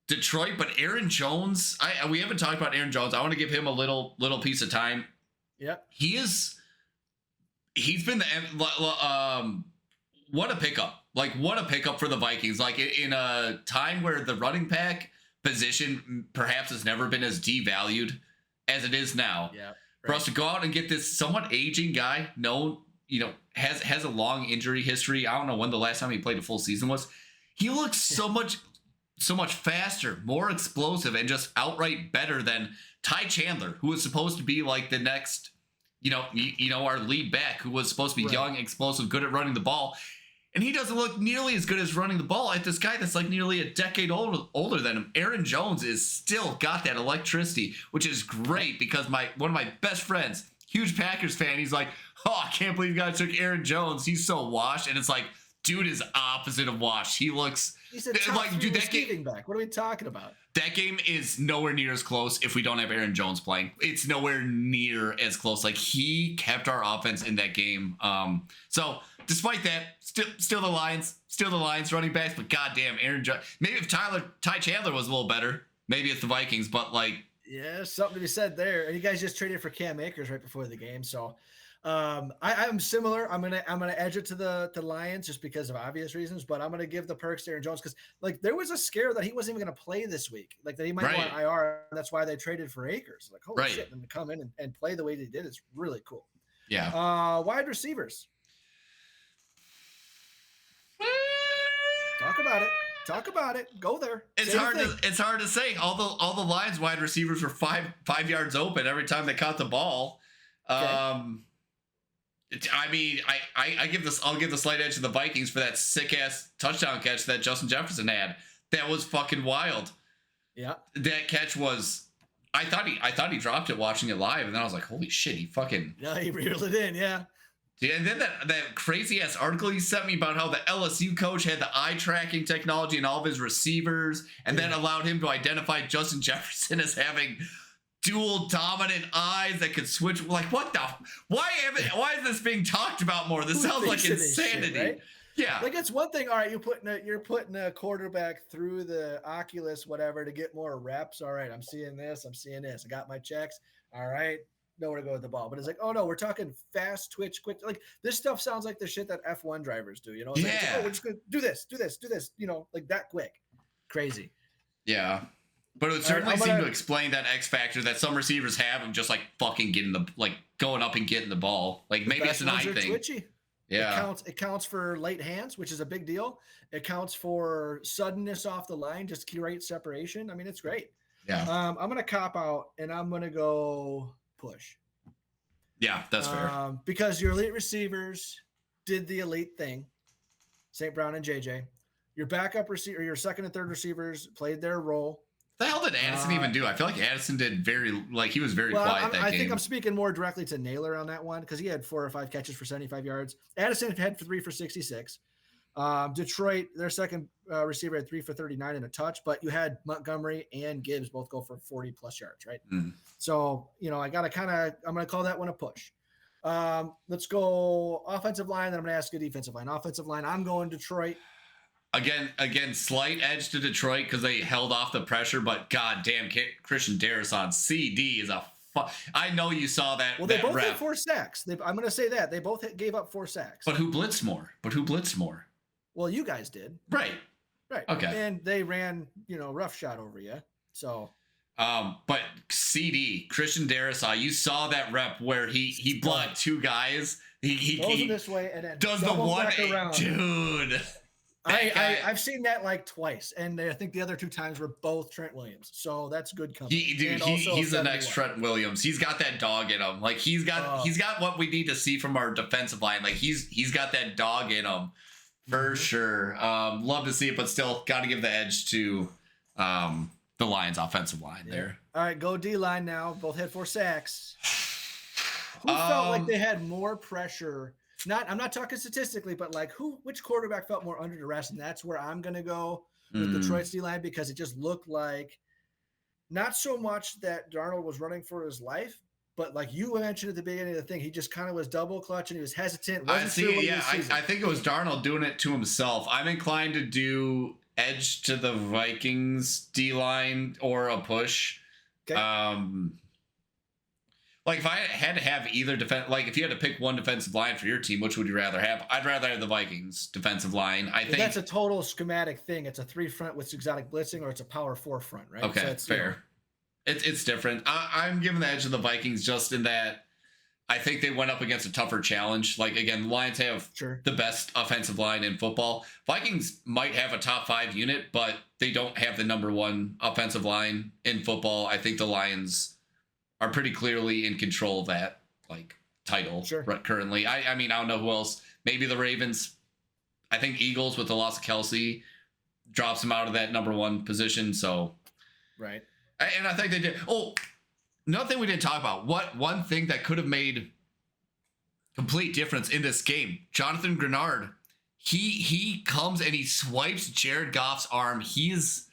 Detroit, but Aaron Jones. We haven't talked about Aaron Jones. I want to give him a little piece of time. Yeah, he's been the what a pickup. Like, what a pickup for the Vikings. Like, in a time where the running back position perhaps has never been as devalued as it is now. Yeah. For us to go out and get this somewhat aging guy, has a long injury history. I don't know when the last time he played a full season was. He looks so much faster, more explosive, and just outright better than Ty Chandler, who was supposed to be like the next, our lead back, who was supposed to be young, explosive, good at running the ball. And he doesn't look nearly as good as running the ball at this guy that's like nearly a decade older than him. Aaron Jones is still got that electricity, which is great, because one of my best friends, huge Packers fan, he's like, oh, I can't believe you guys took Aaron Jones. He's so washed. And it's like, dude is opposite of washed. He's a top receiving back. What are we talking about? That game is nowhere near as close if we don't have Aaron Jones playing. It's nowhere near as close. Like, he kept our offense in that game. So despite that, still the Lions running backs, but goddamn Aaron Jones. Maybe if Ty Chandler was a little better, maybe it's the Vikings, but like, yeah, something to be said there. And you guys just traded for Cam Akers right before the game, so I'm similar. I'm gonna edge it to the Lions just because of obvious reasons, but I'm gonna give the perks to Aaron Jones, because like there was a scare that he wasn't even gonna play this week, like that he might go on IR. That's why they traded for Akers. Like, holy shit, and to come in and play the way they did is really cool. Yeah. Wide receivers. Talk about it. Go there. It's hard to say. All the Lions wide receivers were five yards open every time they caught the ball. Okay. I mean, I'll give the slight edge to the Vikings for that sick ass touchdown catch that Justin Jefferson had. That was fucking wild. Yeah. That catch was. I thought he dropped it watching it live, and then I was like, holy shit, he fucking. Yeah, he reeled it in. Yeah. And then that crazy ass article he sent me about how the LSU coach had the eye tracking technology in all of his receivers, and then allowed him to identify Justin Jefferson as having dual dominant eyes that could switch. Like, what the? Why is this being talked about more? This sounds like insanity. Shit, right? Yeah. Like, it's one thing. All right, you're putting a quarterback through the Oculus, whatever, to get more reps. All right, I'm seeing this. I got my checks. All right. Know where to go with the ball. But it's like, oh no, we're talking fast twitch, quick. Like, this stuff sounds like the shit that F1 drivers do, It's like, oh, we're just gonna do this, like that quick. Crazy. Yeah. But it would certainly seem to explain that X factor that some receivers have of just like fucking going up and getting the ball. Like, maybe it's an eye thing. Twitchy. Yeah. It counts for late hands, which is a big deal. It counts for suddenness off the line, just great separation. I mean, it's great. Yeah. I'm gonna cop out and I'm gonna go push. Yeah, that's fair. Because your elite receivers did the elite thing. St. Brown and JJ. Your backup receiver, your second and third receivers played their role. The hell did Addison even do? I feel like Addison did he was very quiet that game. I think I'm speaking more directly to Naylor on that one because he had 4 or 5 catches for 75 yards. Addison had 3 for 66. Detroit, their second receiver had 3 for 39 and a touch, but you had Montgomery and Gibbs both go for 40 plus yards, right? So, I'm going to call that one a push. Let's go offensive line. Then I'm going to ask you defensive line. Offensive line, I'm going Detroit. Again, slight edge to Detroit because they held off the pressure, but goddamn, Christian Darrison CD is I know you saw that. Well, they both had 4 sacks. I'm going to say that they both gave up 4 sacks. But who blitzed more? Well, you guys did. Right. Okay. And they ran, rough shot over you. So. But CD, Christian Darrisaw, you saw that rep where he blocked 2 guys. He goes in this way and then does the one around. Dude. I've seen that like twice, and I think the other 2 times were both Trent Williams. So that's good company. He's the next Trent Williams. He's got that dog in him. Like he's got what we need to see from our defensive line. Like he's got that dog in him for sure. Love to see it, but still got to give the edge to the Lions offensive line there. All right, go D line now. Both had 4 sacks. Who felt like they had more pressure? I'm not talking statistically, but like which quarterback felt more under duress? And that's where I'm going to go with Detroit's D-line because it just looked like not so much that Darnold was running for his life, but like you mentioned at the beginning of the thing, he just kind of was double clutching. He was hesitant. I think it was Darnold doing it to himself. I'm inclined to do edge to the Vikings D-line or a push. Okay. Like if I had to have either defense, like if you had to pick one defensive line for your team, which would you rather have? I'd rather have the Vikings defensive line. I think that's a total schematic thing. It's a 3 front with exotic blitzing, or it's a power 4 front, right? Okay, so it's fair. It's different. I'm giving the edge to the Vikings just in that I think they went up against a tougher challenge. Like again, the Lions have the best offensive line in football. Vikings might have a top 5 unit, but they don't have the number 1 offensive line in football. I think the Lions are pretty clearly in control of that title currently. I mean, I don't know who else. Maybe the Ravens. I think Eagles with the loss of Kelsey drops them out of that number 1 position. So, right. And I think they did. Oh, another thing we didn't talk about. One thing that could have made complete difference in this game? Jonathan Grenard. He comes and he swipes Jared Goff's arm. He's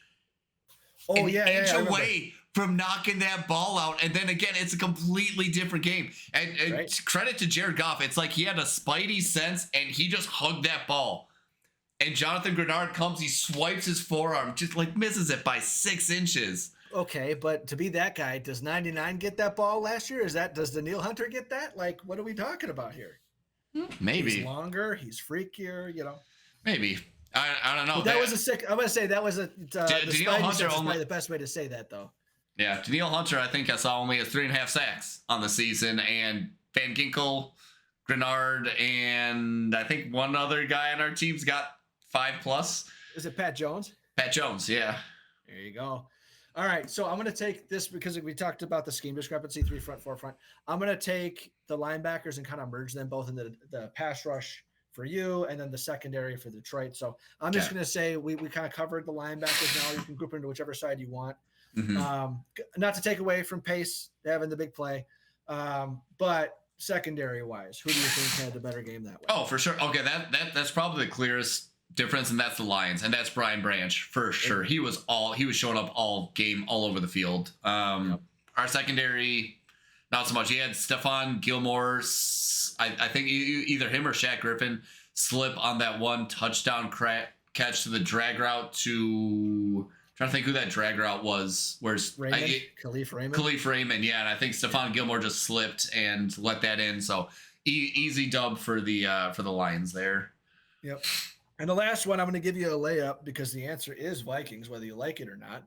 an inch away from knocking that ball out. And then again, it's a completely different game. And credit to Jared Goff. It's like he had a spidey sense and he just hugged that ball. And Jonathan Grenard comes, he swipes his forearm, just misses it by 6 inches. Okay, but to be that guy, does 99 get that ball last year? Does Daniil Hunter get that? What are we talking about here? Maybe. He's longer, he's freakier, Maybe. I don't know. But that was a sick. I'm gonna say that was a. Daniil Hunter is probably the best way to say that, though. Yeah, Daniil Hunter, I think I saw only has 3.5 sacks on the season, and Van Ginkel, Grenard, and I think one other guy on our team's got 5+. Is it Pat Jones? Pat Jones, yeah. There you go. All right, so I'm going to take this because we talked about the scheme discrepancy, 3 front, 4 front. I'm going to take the linebackers and kind of merge them both in the pass rush for you and then the secondary for Detroit. So I'm just going to say we kind of covered the linebackers now. You can group into whichever side you want. Not to take away from Pace having the big play, but secondary-wise, who do you think had the better game that way? Oh, for sure. Okay, that's probably the clearest difference, and that's the Lions, and that's Brian Branch for sure. He was showing up all game, all over the field. Our secondary, not so much. He had Stephon Gilmore. I think either him or Shaq Griffin slip on that one touchdown catch to the drag route to. Trying to think who that drag route was. Where's Khalif Raymond? Khalif Raymond, yeah, and I think Stephon Gilmore just slipped and let that in. So easy dub for the Lions there. Yep. And the last one, I'm going to give you a layup because the answer is Vikings, whether you like it or not.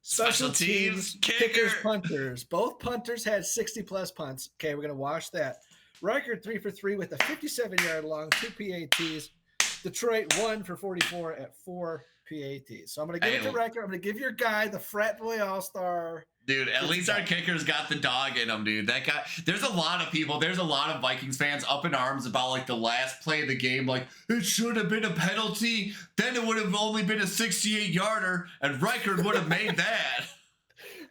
Special teams, kickers, punters. Both punters had 60+ punts. Okay, we're going to wash that. Record 3 for 3 with a 57-yard long, 2 PATs. Detroit 1 for 44 at 4 PATs. So I'm going to give it to Riker. I'm going to give your guy, the frat boy all-star. Dude, at least our kicker's got the dog in him, dude. That guy, there's a lot of Vikings fans up in arms about like the last play of the game. Like, it should have been a penalty. Then it would have only been a 68-yarder, and Reichard would have made that.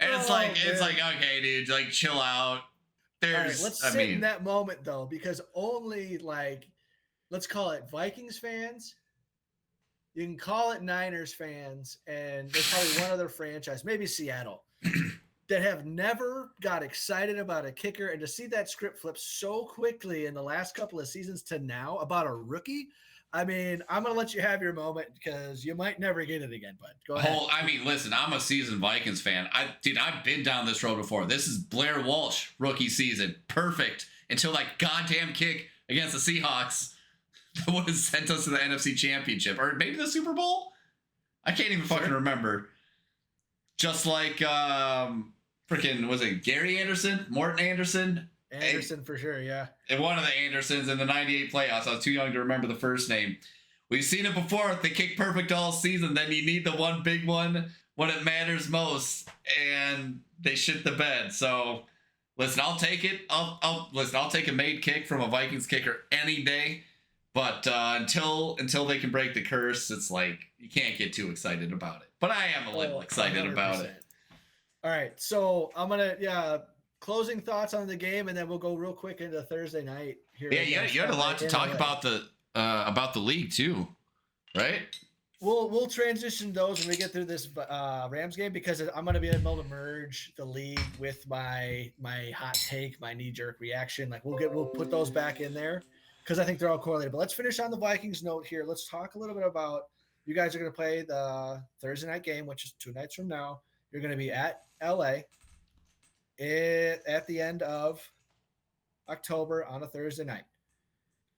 And it's like, okay, dude, like chill out. Let's sit in that moment though, because only like, let's call it Vikings fans. You can call it Niners fans, and there's probably one other franchise, maybe Seattle, that have never got excited about a kicker. And to see that script flip so quickly in the last couple of seasons to now about a rookie, I mean, I'm going to let you have your moment because you might never get it again, bud. Go ahead. I mean, listen, I'm a seasoned Vikings fan. I've been down this road before. This is Blair Walsh rookie season. Perfect until that goddamn kick against the Seahawks that would have sent us to the NFC Championship or maybe the Super Bowl. I can't even fucking remember. Just like freaking, was it Gary Anderson? Morton Anderson? Anderson for sure, yeah. And one of the Andersons in the 98 playoffs. I was too young to remember the first name. We've seen it before. They kick perfect all season. Then you need the one big one when it matters most. And they shit the bed. So, listen, I'll take it. I'll take a made kick from a Vikings kicker any day. But until they can break the curse, it's like you can't get too excited about it. But I am a little excited 100%. About it. All right, so I'm gonna closing thoughts on the game, and then we'll go real quick into Thursday night here. Yeah, you had a lot to talk about the league too, right? We'll transition those when we get through this Rams game because I'm gonna be able to merge the league with my hot take, my knee jerk reaction. Like we'll put those back in there. Because I think they're all correlated. But let's finish on the Vikings note here. Let's talk a little bit about you guys are going to play the Thursday night game, which is 2 nights from now. You're going to be at LA at the end of October on a Thursday night.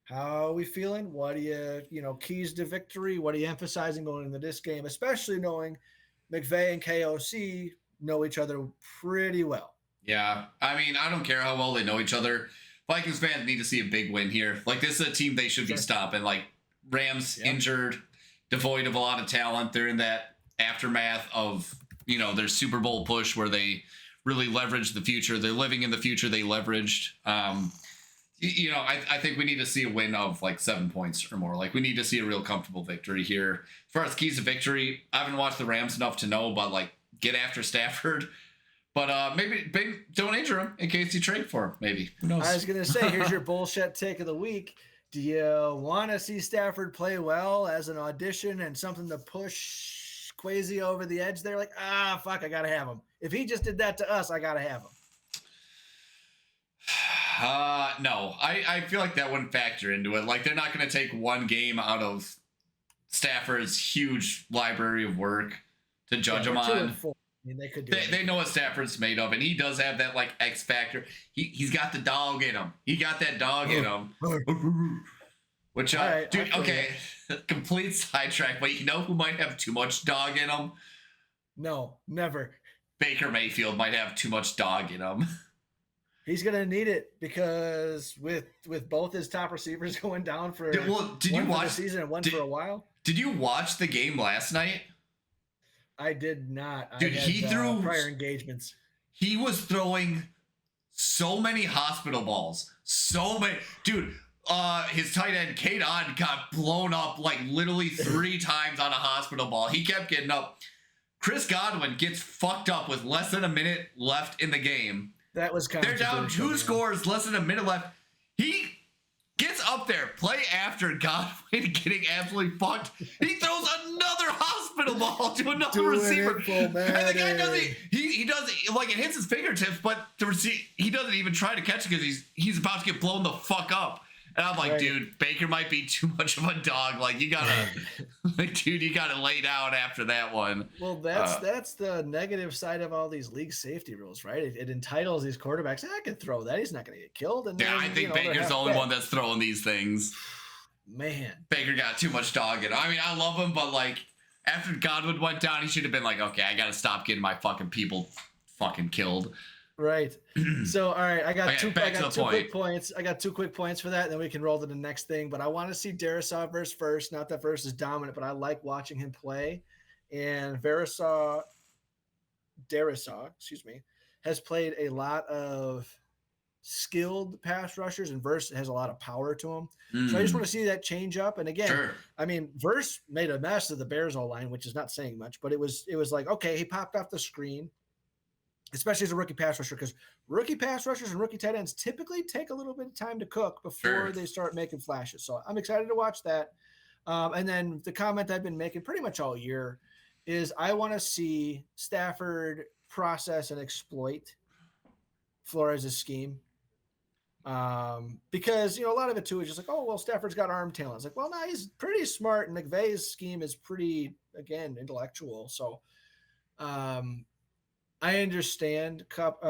How are we feeling? What do keys to victory? What are you emphasizing going into this game, especially knowing McVay and KOC know each other pretty well? Yeah. I mean, I don't care how well they know each other. Vikings fans need to see a big win here. Like, this is a team they should be stopping. Like, Rams injured, devoid of a lot of talent. They're in that aftermath of, their Super Bowl push where they really leveraged the future. They're living in the future they leveraged. I think we need to see a win of, like, 7 points or more. Like, we need to see a real comfortable victory here. As far as keys to victory, I haven't watched the Rams enough to know, but, like, get after Stafford. But maybe don't injure him in case you trade for him. Maybe. Who knows? I was going to say, here's your bullshit take of the week. Do you want to see Stafford play well as an audition and something to push Kwesi over the edge there? Like, fuck, I got to have him. If he just did that to us, I got to have him. No. I feel like that wouldn't factor into it. Like, they're not going to take one game out of Stafford's huge library of work to judge him on. I mean, they could do they know what Stafford's made of, and he does have that, like, X factor. He's got the dog in him. He got that dog in him. Which, right, dude, okay, complete sidetrack, but you know who might have too much dog in him? No, never. Baker Mayfield might have too much dog in him. He's going to need it because with both his top receivers going down for did you watch the season and one for a while. Did you watch the game last night? I did not. Dude, he threw prior engagements. He was throwing so many hospital balls. So many. Dude, his tight end, Kate Odd, got blown up like literally 3 times on a hospital ball. He kept getting up. Chris Godwin gets fucked up with less than a minute left in the game. That was kind of. They're down 2 scores, less than a minute left. He gets up there, play after Godwin getting absolutely fucked. He throws another hospital ball to another receiver. And the guy doesn't, he does, like, it hits his fingertips, but he doesn't even try to catch it because he's about to get blown the fuck up. And I'm like, dude, Baker might be too much of a dog. Like, you gotta, you gotta lay down after that one. Well, that's the negative side of all these league safety rules, right? It entitles these quarterbacks. I can throw that. He's not gonna get killed. And I think Baker's the only one that's throwing these things. Man, Baker got too much dog in him. I mean, I love him, but like after Godwin went down, he should have been like, okay, I gotta stop getting my fucking people fucking killed. Right. So, all right, I got two quick points. I got 2 quick points for that, and then we can roll to the next thing. But I want to see Darisaw versus First. Not that First is dominant, but I like watching him play. And Verisaw Darisaw, has played a lot of skilled pass rushers, and Verse has a lot of power to him. So I just want to see that change up. And again, Sure. I mean, Verse made a mess of the Bears all line, which is not saying much, but it was like, okay, he popped off the screen, especially as a rookie pass rusher, because rookie pass rushers and rookie tight ends typically take a little bit of time to cook before they start making flashes. So I'm excited to watch that. And then the comment I've been making pretty much all year is I want to see Stafford process and exploit Flores' scheme. Because a lot of it too is just like, oh well, Stafford's got arm talent. It's like, well, no, he's pretty smart, and McVay's scheme is pretty, again, intellectual. So I understand Cup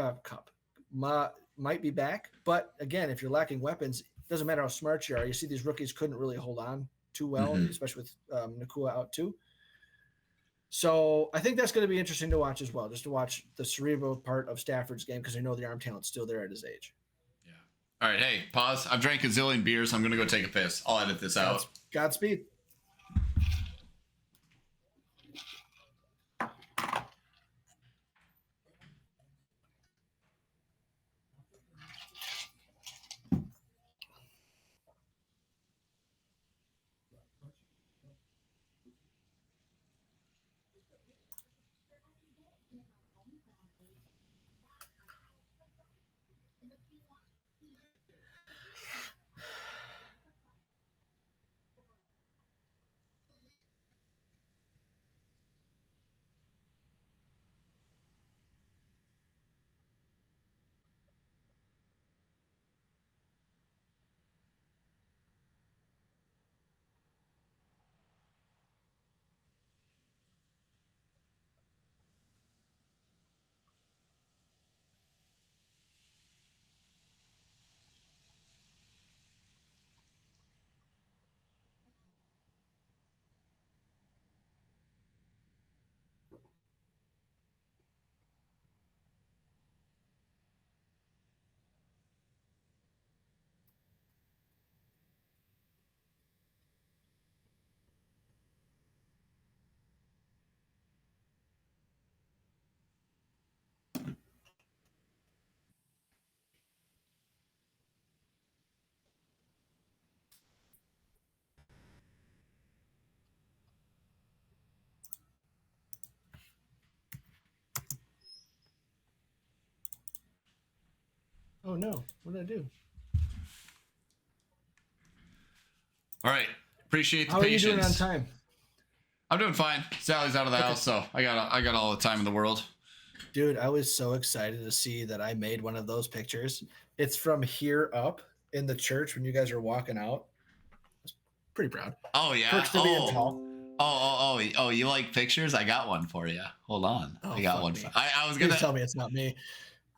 might be back, but again, if you're lacking weapons, it doesn't matter how smart you are. You see these rookies couldn't really hold on too well, especially with Nakua out too. So I think that's going to be interesting to watch as well, just to watch the cerebral part of Stafford's game, because I know the arm talent's still there at his age. Yeah. All right, hey, pause. I've drank a zillion beers. I'm going to go take a piss. I'll edit this out. Godspeed. Oh no! What did I do? All right. Appreciate the patience. How are you doing on time? I'm doing fine. Sally's out of the house, so I got all the time in the world. Dude, I was so excited to see that I made one of those pictures. It's from here up in the church when you guys are walking out. I was pretty proud. Oh yeah. Perks to being tall. Oh, you like pictures? I got one for you. Hold on. I got one. I was gonna tell me it's not me.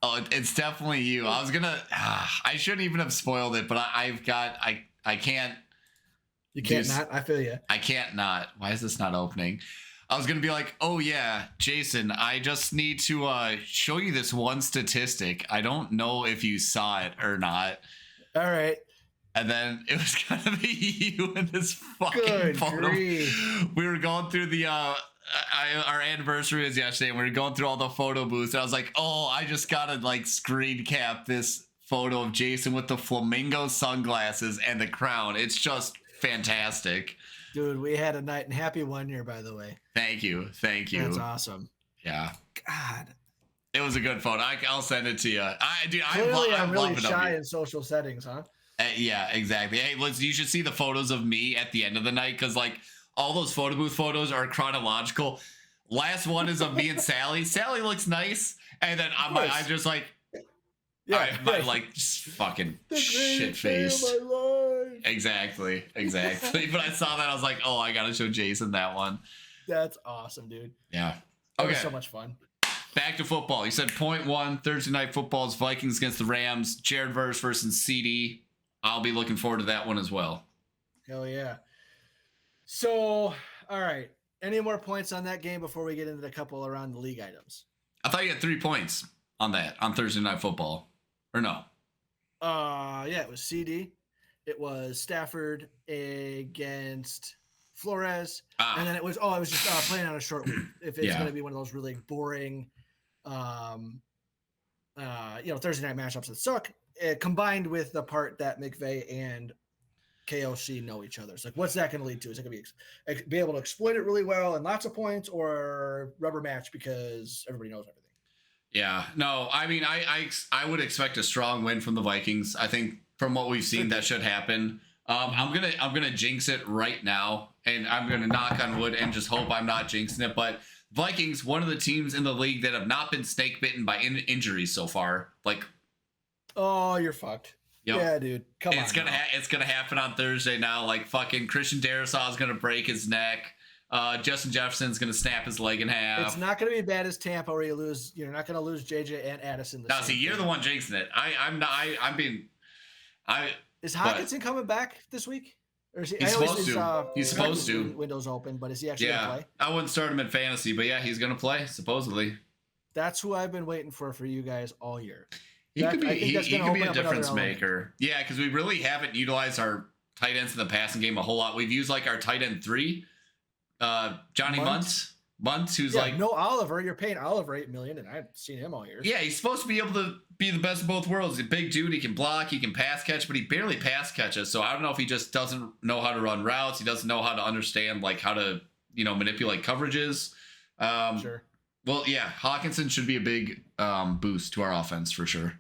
Oh, it's definitely you. I was gonna. I shouldn't even have spoiled it, but I can't. You can't not. I feel you. I can't not. Why is this not opening? I was gonna be like, oh yeah, Jason, I just need to show you this one statistic. I don't know if you saw it or not. All right. And then it was gonna be you in this fucking photo. Grief. We were going through the our anniversary was yesterday, and we were going through all the photo booths. And I was like, oh, I just gotta like screen cap this photo of Jason with the flamingo sunglasses and the crown. It's just fantastic. Dude, we had a night, and happy 1 year, by the way. Thank you. That's awesome. Yeah. God. It was a good photo. I'll send it to you. I'm really shy in social settings, huh? Yeah, exactly. Hey, you should see the photos of me at the end of the night, because like all those photo booth photos are chronological. Last one is of me and Sally. Sally looks nice, and then I'm just like, yeah, like just fucking shit faced. Exactly. But I saw that, I was like, oh, I gotta show Jason that one. That's awesome, dude. Yeah. That was so much fun. Back to football. You said .1 Thursday night football is Vikings against the Rams. Jared Verse versus CD. I'll be looking forward to that one as well. Hell yeah. So, all right. Any more points on that game before we get into the couple around the league items? I thought you had 3 points on that on Thursday night football, or no? Yeah, it was CD. It was Stafford against Flores, and then it was just playing on a short week. If it's going to be one of those really boring Thursday night matchups that suck, combined with the part that McVay and KOC know each other. It's like, what's that going to lead to? Is it going to be able to exploit it really well and lots of points, or rubber match because everybody knows everything? Yeah, no, I mean, I would expect a strong win from the Vikings. I think from what we've seen, that should happen. I'm gonna jinx it right now, and I'm gonna knock on wood and just hope I'm not jinxing it. But Vikings, one of the teams in the league that have not been snake bitten by injuries so far. Like, oh, you're fucked. Yep. Yeah, dude. Come on. It's gonna happen on Thursday now. Like, fucking Christian Darrisaw is gonna break his neck. Justin Jefferson's gonna snap his leg in half. It's not gonna be bad as Tampa where you lose. You're not gonna lose JJ and Addison. Now, see, you're the one jinxing it. I'm not. Is Hockenson coming back this week? Or is he's supposed to. He's supposed to. Windows open, but is he actually gonna play? I wouldn't start him in fantasy, but yeah, he's gonna play supposedly. That's who I've been waiting for you guys all year. He could be a difference maker. Yeah, because we really haven't utilized our tight ends in the passing game a whole lot. We've used like our tight end 3. Johnny Muntz, who's like no Oliver. You're paying Oliver $8 million, and I haven't seen him all year. Yeah, he's supposed to be able to be the best of both worlds. He's a big dude. He can block. He can pass catch, but he barely pass catches. So I don't know if he just doesn't know how to run routes. He doesn't know how to understand like how to manipulate coverages. Sure. Well, yeah, Hockenson should be a big boost to our offense for sure.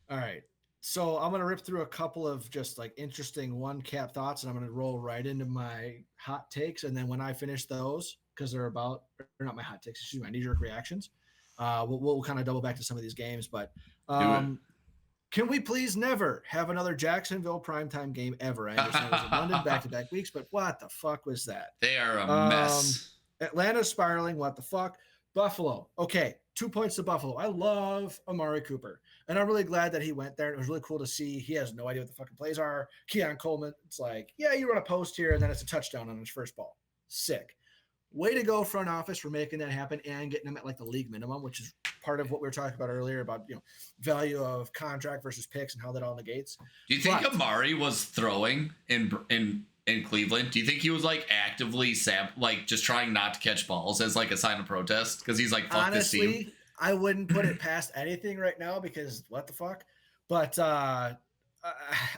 All right. So I'm going to rip through a couple of just like interesting one cap thoughts, and I'm going to roll right into my hot takes. And then when I finish those, because they're not my hot takes, excuse me, my knee-jerk reactions, we'll kind of double back to some of these games. But can we please never have another Jacksonville primetime game ever? I understand it was in London back-to-back weeks, but what the fuck was that? They are a mess. Atlanta's spiraling. What the fuck? Buffalo. Okay, 2 points to Buffalo. I love Amari Cooper, and I'm really glad that he went there. It was really cool to see. He has no idea what the fucking plays are. Keon Coleman, it's like, yeah, you run a post here, and then it's a touchdown on his first ball. Sick. Way to go, front office, for making that happen and getting him at like the league minimum, which is part of what we were talking about earlier about value of contract versus picks and how that all negates. Do you think Amari was throwing in Cleveland? Do you think he was like actively just trying not to catch balls as like a sign of protest because he's like, fuck honestly, this team? I wouldn't put it past anything right now because what the fuck? But I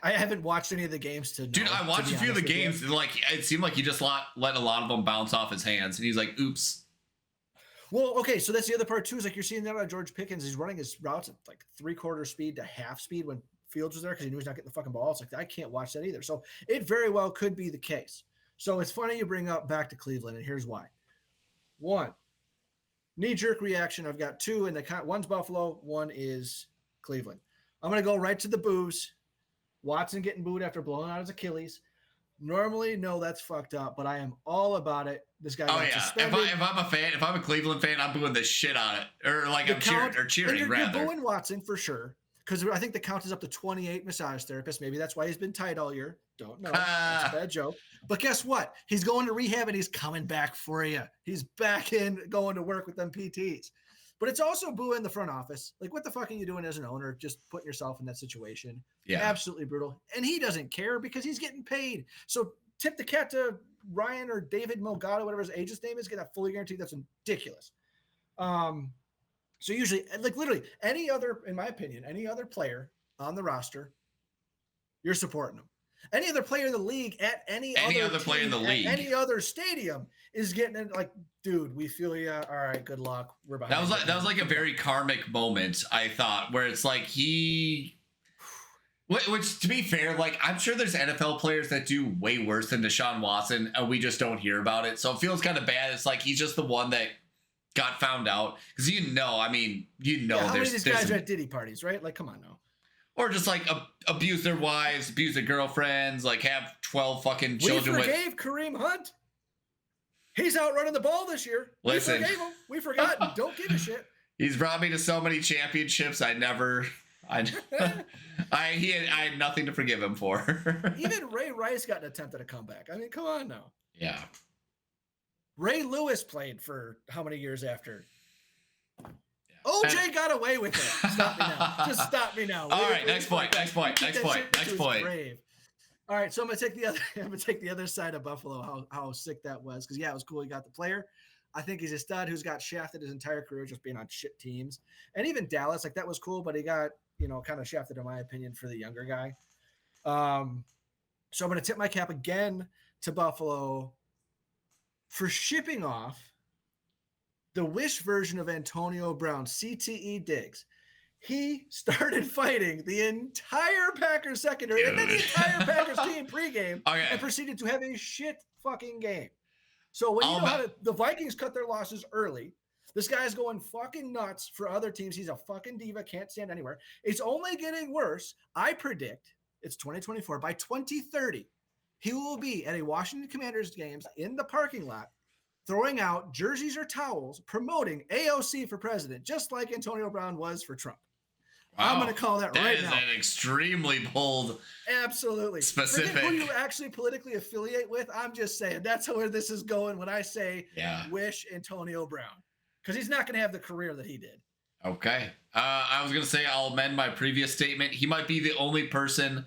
haven't watched any of the games to know. Dude, I watched a few of the games. Like, it seemed like he just let a lot of them bounce off his hands, and he's like, oops. Well, okay, so that's the other part too. Is like you're seeing that on George Pickens. He's running his routes at like 3/4 speed to half speed when Fields was there because he knew he's not getting the fucking ball. It's like, I can't watch that either. So it very well could be the case. So it's funny you bring up back to Cleveland, and here's why. One, knee-jerk reaction. I've got two, and one's Buffalo, one is Cleveland. I'm going to go right to the boos. Watson getting booed after blowing out his Achilles. Normally, no, that's fucked up, but I am all about it. This guy got suspended. If I'm a Cleveland fan, I'm booing the shit on it. Or like cheering you're rather. You're booing Watson for sure. Because I think the count is up to 28 massage therapists. Maybe that's why he's been tight all year. Don't know. That's a bad joke. But guess what? He's going to rehab and he's coming back for you. He's back in going to work with them PTs. But it's also booing the front office. Like, what the fuck are you doing as an owner? Just putting yourself in that situation. Yeah. Absolutely brutal. And he doesn't care because he's getting paid. So tip the cat to Ryan or David Melgado, whatever his agent's name is, get that fully guaranteed. That's ridiculous. So usually, like literally in my opinion, any other player on the roster, you're supporting them. Any other player in the league at any other player in the league, any other stadium is getting it. Like, dude, we feel you. All right, good luck. We're behind. That was like a very karmic moment, I thought, where it's like which to be fair, like I'm sure there's NFL players that do way worse than Deshaun Watson, and we just don't hear about it. So it feels kind of bad. It's like he's just the one that got found out because how many of these guys are at Diddy parties, right? Like, come on now. Or just like abuse their wives, abuse their girlfriends, like have 12 fucking children. We forgave Kareem Hunt. He's out running the ball this year. Listen, we forgave him. We forgot. Don't give a shit. He's brought me to so many championships. I had nothing to forgive him for. Even Ray Rice got an attempt at a comeback. I mean, come on now. Yeah. Ray Lewis played for how many years after? OJ got away with it. Stop me now. Just stop me now. All right, next point. All right, so I'm gonna take the other side of Buffalo. How sick that was, because it was cool. You got the player. I think he's a stud who's got shafted his entire career just being on shit teams. And even Dallas, like that was cool, but he got, kind of shafted in my opinion for the younger guy. So I'm going to tip my cap again to Buffalo for shipping off the Wish version of Antonio Brown, CTE Diggs. He started fighting the entire Packers secondary and then the entire Packers team pregame and proceeded to have a shit fucking game. So when the Vikings cut their losses early, this guy's going fucking nuts for other teams. He's a fucking diva, can't stand anywhere. It's only getting worse. I predict it's 2024. By 2030, he will be at a Washington Commanders games in the parking lot, throwing out jerseys or towels, promoting AOC for president, just like Antonio Brown was for Trump. Wow. I'm going to call that right now. That is an extremely bold, absolutely specific. Forget who you actually politically affiliate with. I'm just saying that's where this is going when I say wish Antonio Brown, because he's not going to have the career that he did. Okay. I was going to say I'll amend my previous statement. He might be the only person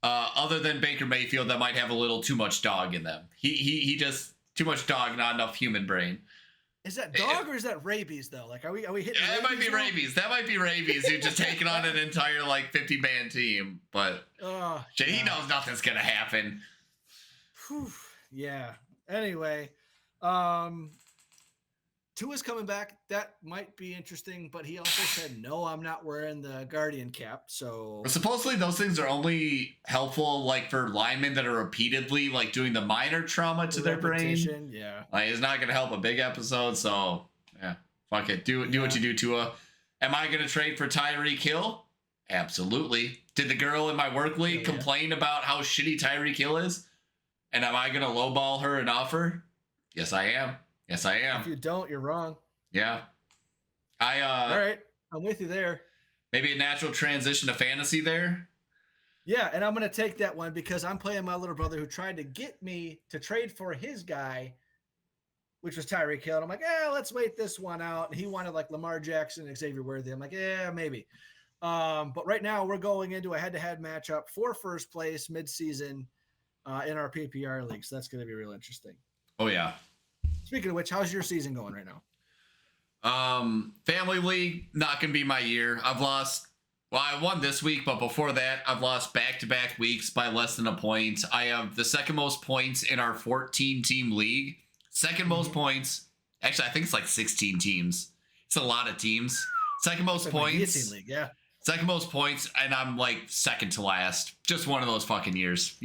other than Baker Mayfield that might have a little too much dog in them. He just too much dog, not enough human brain. Is that dog or is that rabies though? Like, are we hitting? Yeah, that might be rabies. That might be rabies. You're just taking on an entire 50-man team, but he knows nothing's gonna happen. Whew, yeah. Anyway, Tua's coming back. That might be interesting, but he also said, no, I'm not wearing the Guardian cap. So supposedly those things are only helpful for linemen that are repeatedly doing the minor trauma to their brain. Yeah. It's not going to help a big episode. So yeah, fuck it. Do what you do, Tua. Am I going to trade for Tyreek Hill? Absolutely. Did the girl in my work league complain about how shitty Tyreek Hill is? And am I going to lowball her and offer? Yes, I am. Yes, I am. If you don't, you're wrong. Yeah. All right. I'm with you there. Maybe a natural transition to fantasy there. Yeah, and I'm going to take that one because I'm playing my little brother who tried to get me to trade for his guy, which was Tyreek Hill. And I'm like, let's wait this one out. And he wanted Lamar Jackson and Xavier Worthy. I'm like, maybe. But right now we're going into a head-to-head matchup for first place midseason in our PPR league. So that's going to be real interesting. Oh, yeah. Speaking of which, how's your season going right now? Family league, not going to be my year. I won this week, but before that, I've lost back-to-back weeks by less than a point. I have the second most points in our 14-team league. Second most points. Actually, I think it's 16 teams. It's a lot of teams. Second most points. League, yeah. Second most points, and I'm second to last. Just one of those fucking years,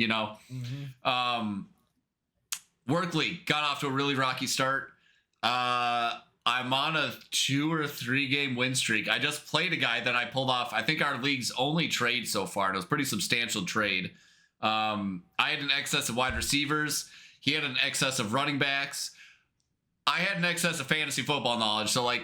Work league got off to a really rocky start. I'm on a 2 or 3 game win streak. I just played a guy that I pulled off. I think our league's only trade so far. And it was a pretty substantial trade. I had an excess of wide receivers. He had an excess of running backs. I had an excess of fantasy football knowledge. So I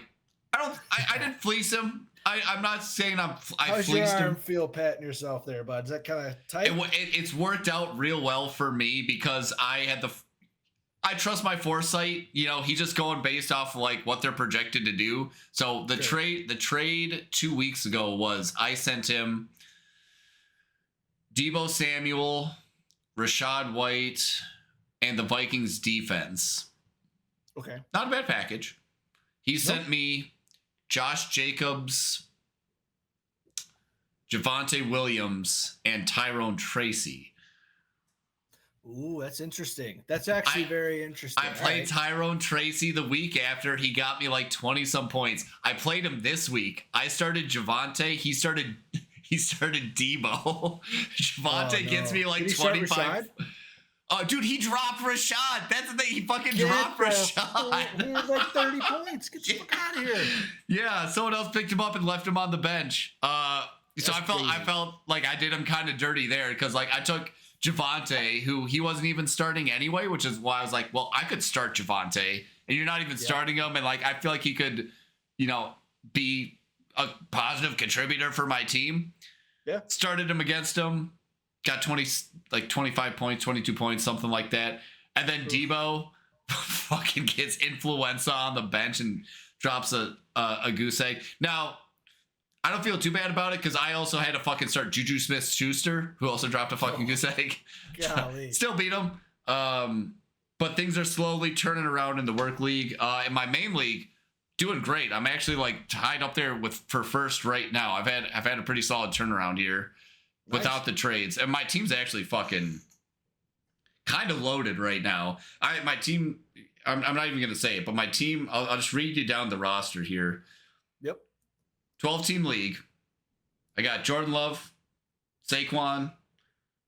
didn't fleece him. I'm not saying I How's fleeced your arm him. Feel patting yourself there, bud? Is that kind of tight? It's worked out real well for me because I trust my foresight. He's just going based off what they're projected to do. So the trade 2 weeks ago was I sent him Deebo Samuel, Rashad White, and the Vikings defense. Okay. Not a bad package. He sent me Josh Jacobs, Javonte Williams, and Tyrone Tracy. Ooh, that's interesting. That's actually very interesting. I played Tyrone Tracy the week after. He got me 20-some points. I played him this week. I started Javonte. He started Deebo. Javonte gets me 25. Oh, dude, he dropped Rashad. That's the thing. He fucking dropped Rashad. He had 30 points. Get the fuck out of here. Yeah, someone else picked him up and left him on the bench. So I felt like I did him kind of dirty there because I took Javonte, who he wasn't even starting anyway, which is why I was like, well, I could start Javonte, and you're not even starting him, and I feel like he could, be a positive contributor for my team. Yeah. Started him against him, got 25 points, 22 points, something like that. And then Deebo fucking gets influenza on the bench and drops a goose egg. Now, I don't feel too bad about it because I also had to fucking start Juju Smith-Schuster, who also dropped a fucking goose egg. Golly. Still beat him. but things are slowly turning around in the work league. In my main league, doing great. I'm actually like tied up there for first right now. I've had a pretty solid turnaround here without the trades, and my team's actually fucking kind of loaded right now. My team. I'm not even gonna say it, but my team. I'll just read you down the roster here. Yep. 12-team league. I got Jordan Love, Saquon,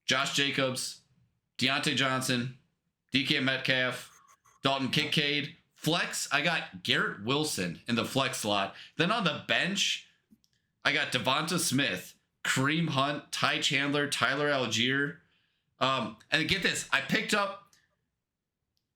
Josh Jacobs, Deontay Johnson, DK Metcalf, Dalton Kincaid. Flex, I got Garrett Wilson in the flex slot. Then on the bench, I got Devonta Smith, Kareem Hunt, Ty Chandler, Tyler Algier. And get this, I picked up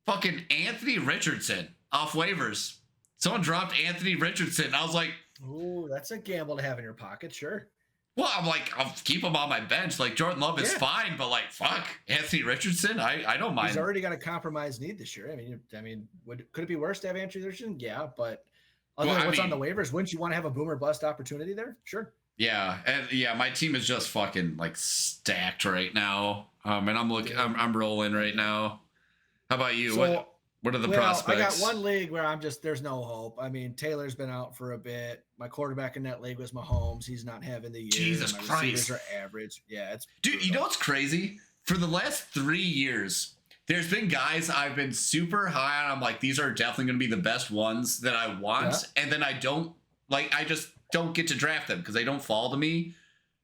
fucking Anthony Richardson off waivers. Someone dropped Anthony Richardson. I was like, ooh, that's a gamble to have in your pocket, sure. Well, I'm like, I'll keep him on my bench. Like, Jordan Love is fine, but like, fuck, Anthony Richardson, I don't mind. He's already got a compromised need this year. I mean, could it be worse to have Anthony Richardson? Yeah, but other than what's on the waivers, wouldn't you want to have a boomer bust opportunity there? Sure. Yeah, and yeah, my team is just fucking like stacked right now. And I'm rolling right now. How about you? So, what are the prospects? I got one league where there's no hope. I mean, Taylor's been out for a bit. My quarterback in that league was Mahomes. He's not having the year. Jesus My Christ. receivers are average. Yeah, it's dude. You know what's crazy? For the last 3 years, there's been guys I've been super high on. I'm like, these are definitely going to be the best ones that I want, and then I just don't get to draft them because they don't fall to me.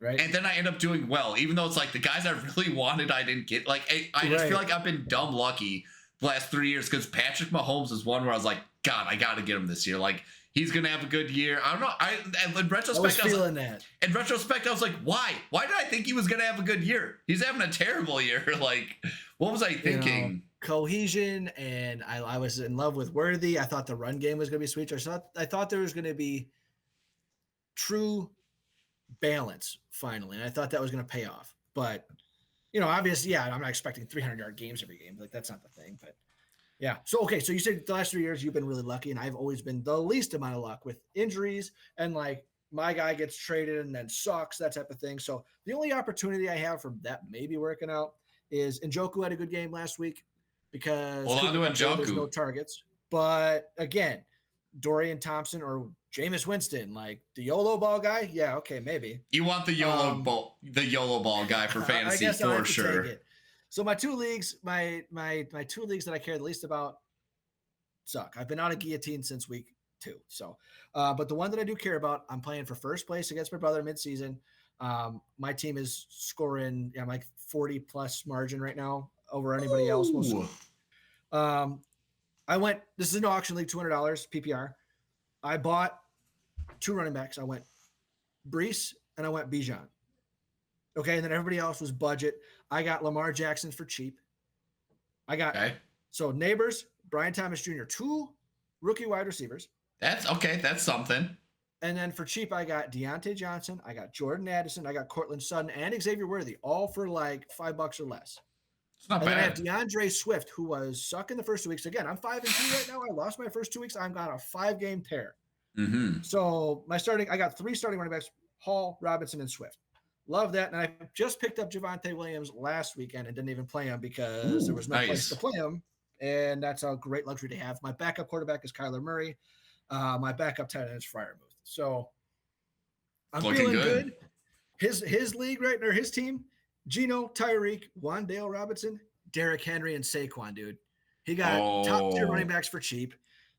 Right. And then I end up doing well, even though it's like the guys I really wanted, I didn't get. Like, I just feel like I've been dumb lucky the last 3 years because Patrick Mahomes is one where I was like, God, I got to get him this year. Like, he's going to have a good year. I don't know. In retrospect, In retrospect, I was like, why? Why did I think he was going to have a good year? He's having a terrible year. Like, what was I thinking? Cohesion, and I was in love with Worthy. I thought the run game was going to be sweet. I thought there was going to be true balance finally, and I thought that was going to pay off. But obviously, I'm not expecting 300-yard games every game. Like, that's not the thing. But yeah. So okay. So you said the last 3 years you've been really lucky, and I've always been the least amount of luck with injuries, and like my guy gets traded and then sucks, that type of thing. So the only opportunity I have for that maybe working out is Njoku had a good game last week because there's no targets. But again, Dorian Thompson or Jameis Winston, like the YOLO ball guy. Yeah, okay, maybe. You want the YOLO ball guy for fantasy for sure. So my two leagues, my two leagues that I care the least about suck. I've been out of guillotine since week 2. So, but the one that I do care about, I'm playing for first place against my brother midseason. My team is scoring like 40 plus margin right now over anybody else. This is an auction league, $200 PPR. I bought 2 running backs. I went Brees and I went Bijan. Okay, and then everybody else was budget. I got Lamar Jackson for cheap. So Neighbors, Brian Thomas Jr., 2 rookie wide receivers. That's okay. That's something. And then for cheap, I got Deontay Johnson, I got Jordan Addison, I got Cortland Sutton, and Xavier Worthy, all for like $5 or less. It's not bad. Then I have DeAndre Swift, who was sucking the first 2 weeks. Again, I'm 5-2 right now. I lost my first 2 weeks. I'm on a 5-game tear. Mm-hmm. So I got 3 starting running backs: Hall, Robinson, and Swift. Love that. And I just picked up Javonte Williams last weekend and didn't even play him because there was no place to play him. And that's a great luxury to have. My backup quarterback is Kyler Murray. My backup tight end is Freiermuth. So I'm feeling good. His league right there, his team, Gino, Tyreek, Wan'Dale Robinson, Derrick Henry, and Saquon, dude. He got top tier running backs for cheap.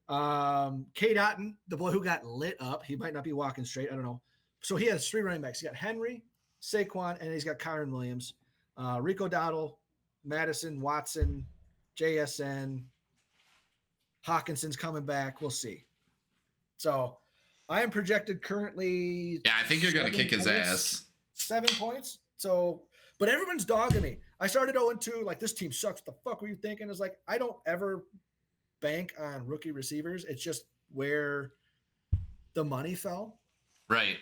Kate Otten, the boy who got lit up. He might not be walking straight. I don't know. So he has 3 running backs. He got Henry, Saquon, and he's got Kyron Williams, Rico Dowdle, Madison, Watson, JSN, Hawkinson's coming back. We'll see. So I am projected currently. Yeah, I think you're going to kick his ass. 7 points. So, but everyone's dogging me. I started 0-2. Like, this team sucks. What the fuck were you thinking? It's like, I don't ever bank on rookie receivers. It's just where the money fell. Right.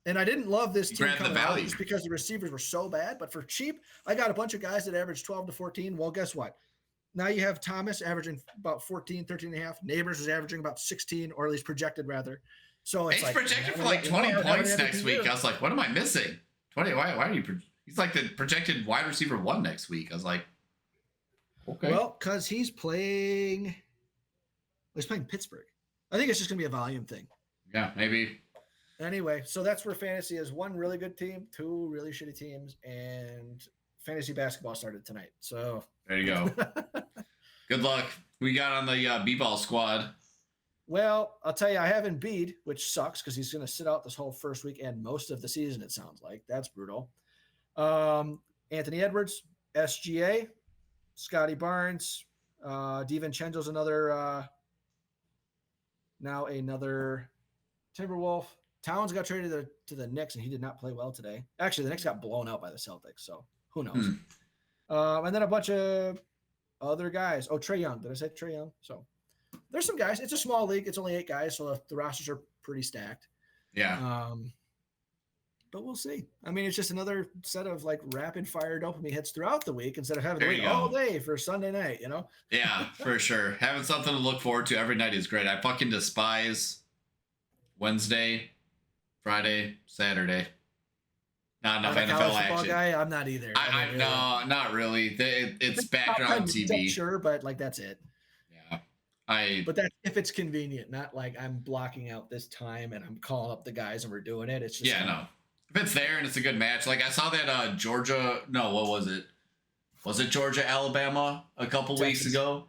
And I didn't love this team coming out just because the receivers were so bad. But for cheap, I got a bunch of guys that averaged 12 to 14. Well, guess what? Now you have Thomas averaging about 14, 13 and a half. Neighbors is averaging about 16, or at least projected rather. So it's he's projected for like 20 points next week. I was like, what am I missing? 20? Why are you? He's like the projected wide receiver 1 next week. I was like, Okay. Well, because he's playing Pittsburgh. I think it's just going to be a volume thing. Yeah, maybe. Anyway, so that's where fantasy is. One really good team, two really shitty teams, and fantasy basketball started tonight. So there you go. Good luck. We got on the B-ball squad. Well, I'll tell you, I have Embiid, which sucks because he's going to sit out this whole first week and most of the season, it sounds like. That's brutal. Anthony Edwards, SGA, Scotty Barnes, DiVincenzo's another Timberwolf. Towns got traded to the Knicks, and he did not play well today. Actually, the Knicks got blown out by the Celtics, so who knows? And then a bunch of other guys. Oh, Trae Young. Did I say Trae Young? So there's some guys. It's a small league. It's only 8 guys, so the rosters are pretty stacked. Yeah. But we'll see. I mean, it's just another set of like rapid fire dopamine hits throughout the week instead of having to wait all day for Sunday night, you know? Yeah, for sure. Having something to look forward to every night is great. I fucking despise Wednesday, Friday, Saturday. Not enough NFL action. Guy, I'm not either. No, not really. It's background TV. Sure, but like that's it. Yeah. But that's if it's convenient, not like I'm blocking out this time and I'm calling up the guys and we're doing it. It's just no. If it's there and it's a good match, like I saw that Georgia. No, what was it? Was it Georgia Alabama a couple weeks ago?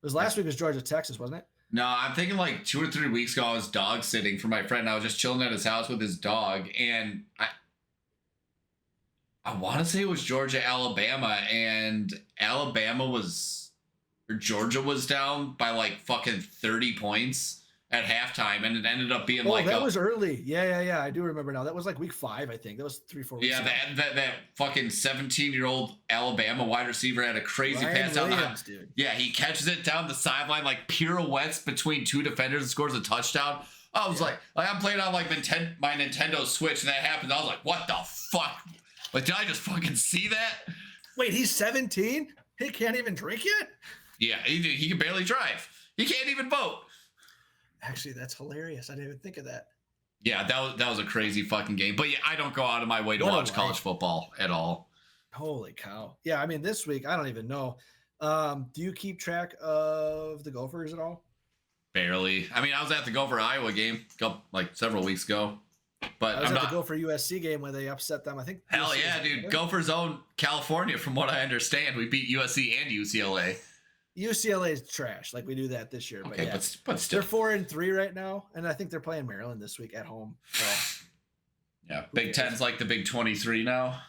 It was last week. Was Georgia Texas, wasn't it? No, I'm thinking like 2 or 3 weeks ago. I was dog sitting for my friend. I was just chilling at his house with his dog, and I want to say it was Georgia Alabama, and Georgia was down by like fucking 30 points at halftime, and it ended up being that was early. Yeah. I do remember now. That was like week 5, I think. That was 3-4 weeks. Yeah, that fucking 17-year-old Alabama wide receiver had a crazy pass down dude. Yeah, he catches it down the sideline, like pirouettes between 2 defenders and scores a touchdown. I was like I'm playing on like my Nintendo Switch, and that happened. I was like, what the fuck? Like, did I just fucking see that? Wait, he's 17? He can't even drink yet? Yeah, he can barely drive. He can't even vote. Actually, that's hilarious. I didn't even think of that. Yeah, that was a crazy fucking game. But yeah, I don't go out of my way to watch college football at all. Holy cow. Yeah, I mean, this week, I don't even know. Do you keep track of the Gophers at all? Barely. I mean, I was at the Gopher Iowa game like several weeks ago. But I was at the Gopher USC game where they upset them. I think. Hell yeah, dude. Gophers own California, from what I understand. We beat USC and UCLA. UCLA is trash. Like we do that this year. Okay, but they're still. 4-3 right now, and I think they're playing Maryland this week at home. So. Yeah, Big Ten's like the Big 23 now,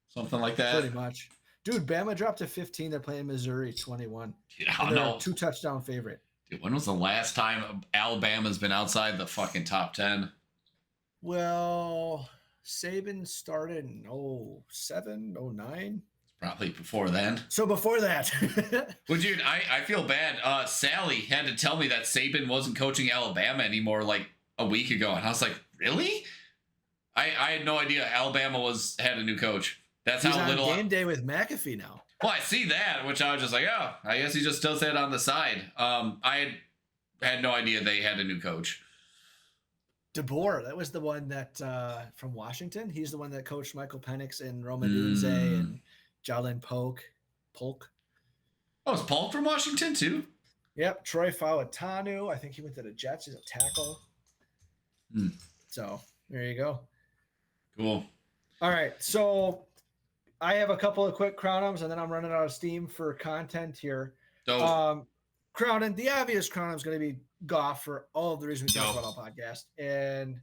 something like that. Pretty much, dude. Bama dropped to 15. They're playing Missouri 21. Dude, I don't know. 2-touchdown favorite. Dude, when was the last time Alabama's been outside the fucking top 10? Well, Saban started in 07, 09. Probably before then. So before that. Well, dude, I feel bad. Sally had to tell me that Saban wasn't coaching Alabama anymore like a week ago. And I was like, really? I had no idea Alabama had a new coach. That's He's how on little. Game day with McAfee now. Well, I see that, which I was just like, oh, I guess he just does that on the side. I had no idea they had a new coach. DeBoer, that was the one that from Washington. He's the one that coached Michael Penix and Roman Dunze and Jalen Polk. Oh, is Polk from Washington too? Yep. Troy Fautanu. I think he went to the Jets. He's a tackle. So there you go. Cool. All right. So I have a couple of quick crownums, and then I'm running out of steam for content here. Crowning, the obvious crownum is going to be Goff for all of the reasons we talked about on podcast. And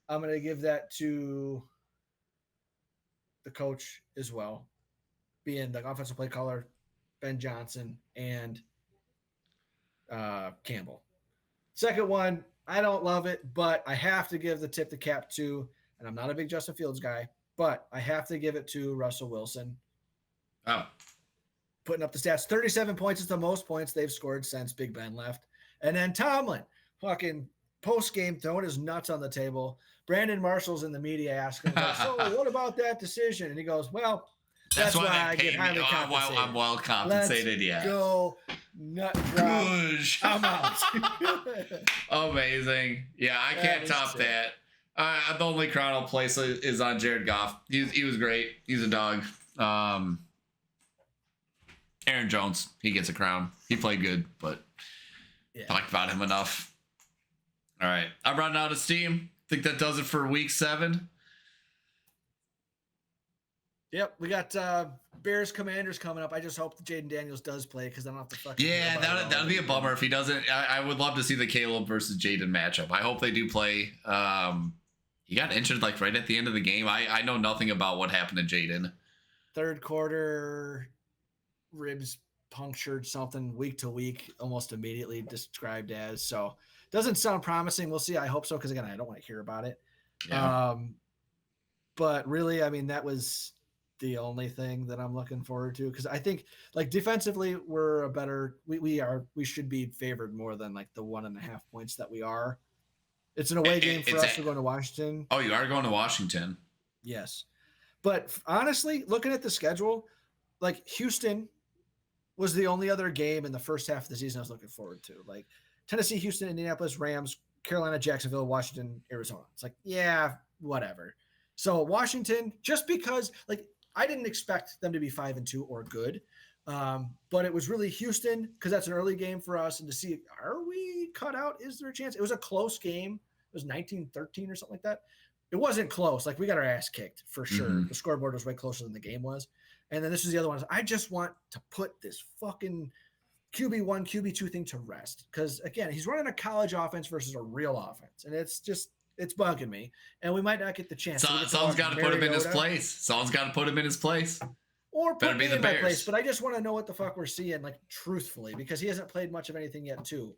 I'm going to give that to the coach as well, being the offensive play caller, Ben Johnson, and Campbell. Second one, I don't love it, but I have to give the tip the cap to, and I'm not a big Justin Fields guy, but I have to give it to Russell Wilson. Oh. Putting up the stats. 37 points is the most points they've scored since Big Ben left. And then Tomlin, fucking post-game throwing his nuts on the table. Brandon Marshall's in the media asking, so what about that decision? And he goes, well, that's why I get highly compensated. I'm well compensated, Let's go nut drop. I'm out. Amazing. Yeah, I can't top that. The only crown I'll place is on Jared Goff. He was great. He's a dog. Aaron Jones, he gets a crown. He played good, but talked about him enough. All right. I'm running out of steam. Think that does it for week 7. Yep, we got Bears Commanders coming up. I just hope that Jaden Daniels does play because I don't have to fucking. Yeah, that'd be a bummer if he doesn't. I would love to see the Caleb versus Jaden matchup. I hope they do play. He got injured like right at the end of the game. I know nothing about what happened to Jaden. Third quarter, ribs punctured, something week to week, almost immediately described as. So doesn't sound promising. We'll see. I hope so because again, I don't want to hear about it. Yeah. But really, I mean, that was the only thing that I'm looking forward to because I think like defensively we're a better we should be favored more than like the 1.5 points that we are. It's an away game for us. We're going to Washington. Oh, you are going to Washington. Yes. But honestly, looking at the schedule, like Houston was the only other game in the first half of the season I was looking forward to. Like Tennessee, Houston, Indianapolis, Rams, Carolina, Jacksonville, Washington, Arizona. It's like, yeah, whatever. So Washington, just because like I didn't expect them to be 5-2 or good. But it was really Houston because that's an early game for us. And to see, are we cut out? Is there a chance? It was a close game. It was 19-13 or something like that. It wasn't close. Like we got our ass kicked for sure. Mm-hmm. The scoreboard was way closer than the game was. And then this is the other one. I just want to put this fucking QB1, QB2 thing to rest. Because again, he's running a college offense versus a real offense. And it's bugging me. And we might not get the chance. Someone's got to put him in his place. Someone's got to put him in his place. Or put me in my place. But I just want to know what the fuck we're seeing, like truthfully, because he hasn't played much of anything yet, too.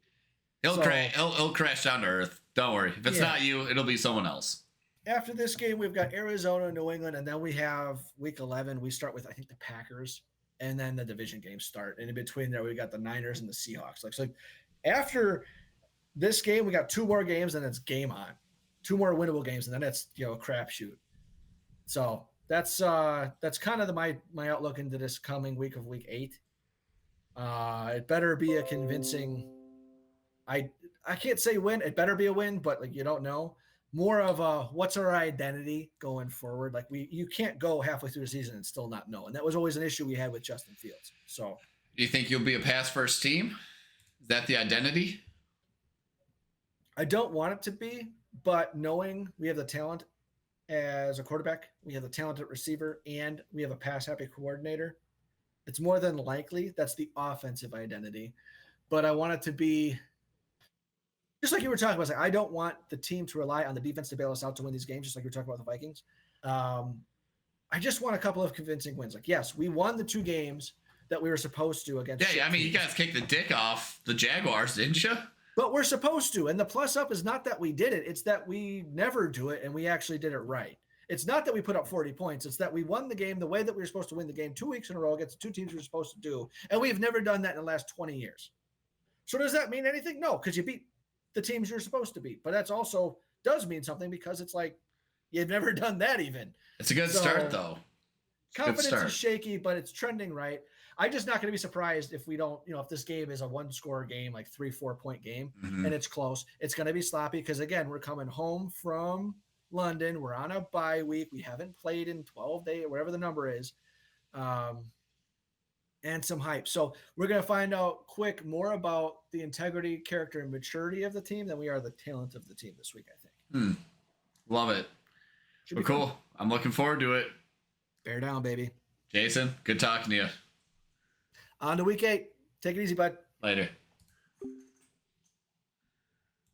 He'll crash down to earth. Don't worry. If it's not you, it'll be someone else. After this game, we've got Arizona, New England, and then we have week 11. We start with, I think, the Packers, and then the division games start. And in between there, we got the Niners and the Seahawks. So after this game, we got 2 more games, and it's game on. 2 more winnable games, and then it's a crapshoot. So that's kind of my outlook into this coming week of week 8. It better be a convincing. I can't say win. It better be a win, but you don't know. More of a what's our identity going forward? Like you can't go halfway through the season and still not know, and that was always an issue we had with Justin Fields. So, do you think you'll be a pass first team? Is that the identity? I don't want it to be, but knowing we have the talent as a quarterback, we have the talented receiver, and we have a pass happy coordinator, it's more than likely that's the offensive identity. But I want it to be. Just like you were talking about, I don't want the team to rely on the defense to bail us out to win these games, just like you were talking about the Vikings. I just want a couple of convincing wins. Yes, we won the 2 games that we were supposed to against. Yeah, I mean, you guys kicked the dick off the Jaguars, didn't you? But we're supposed to. And the plus up is not that we did it. It's that we never do it, and we actually did it right. It's not that we put up 40 points. It's that we won the game the way that we were supposed to win the game 2 weeks in a row against the 2 teams we were supposed to do. And we've never done that in the last 20 years. So does that mean anything? No, because you beat the teams you're supposed to beat. But that's also does mean something because it's like you've never done that even. It's a good start, though. Confidence is shaky, but it's trending right. I'm just not going to be surprised if we don't, if this game is a 1-score game, like 3-4 point game, and it's close. It's going to be sloppy because, again, we're coming home from London. We're on a bye week. We haven't played in 12 days, whatever the number is. And some hype. So we're going to find out quick more about the integrity, character, and maturity of the team than we are the talent of the team this week, I think. Love it. Well, cool. I'm looking forward to it. Bear down, baby. Jason, good talking to you. On to week 8. Take it easy, bud. Later.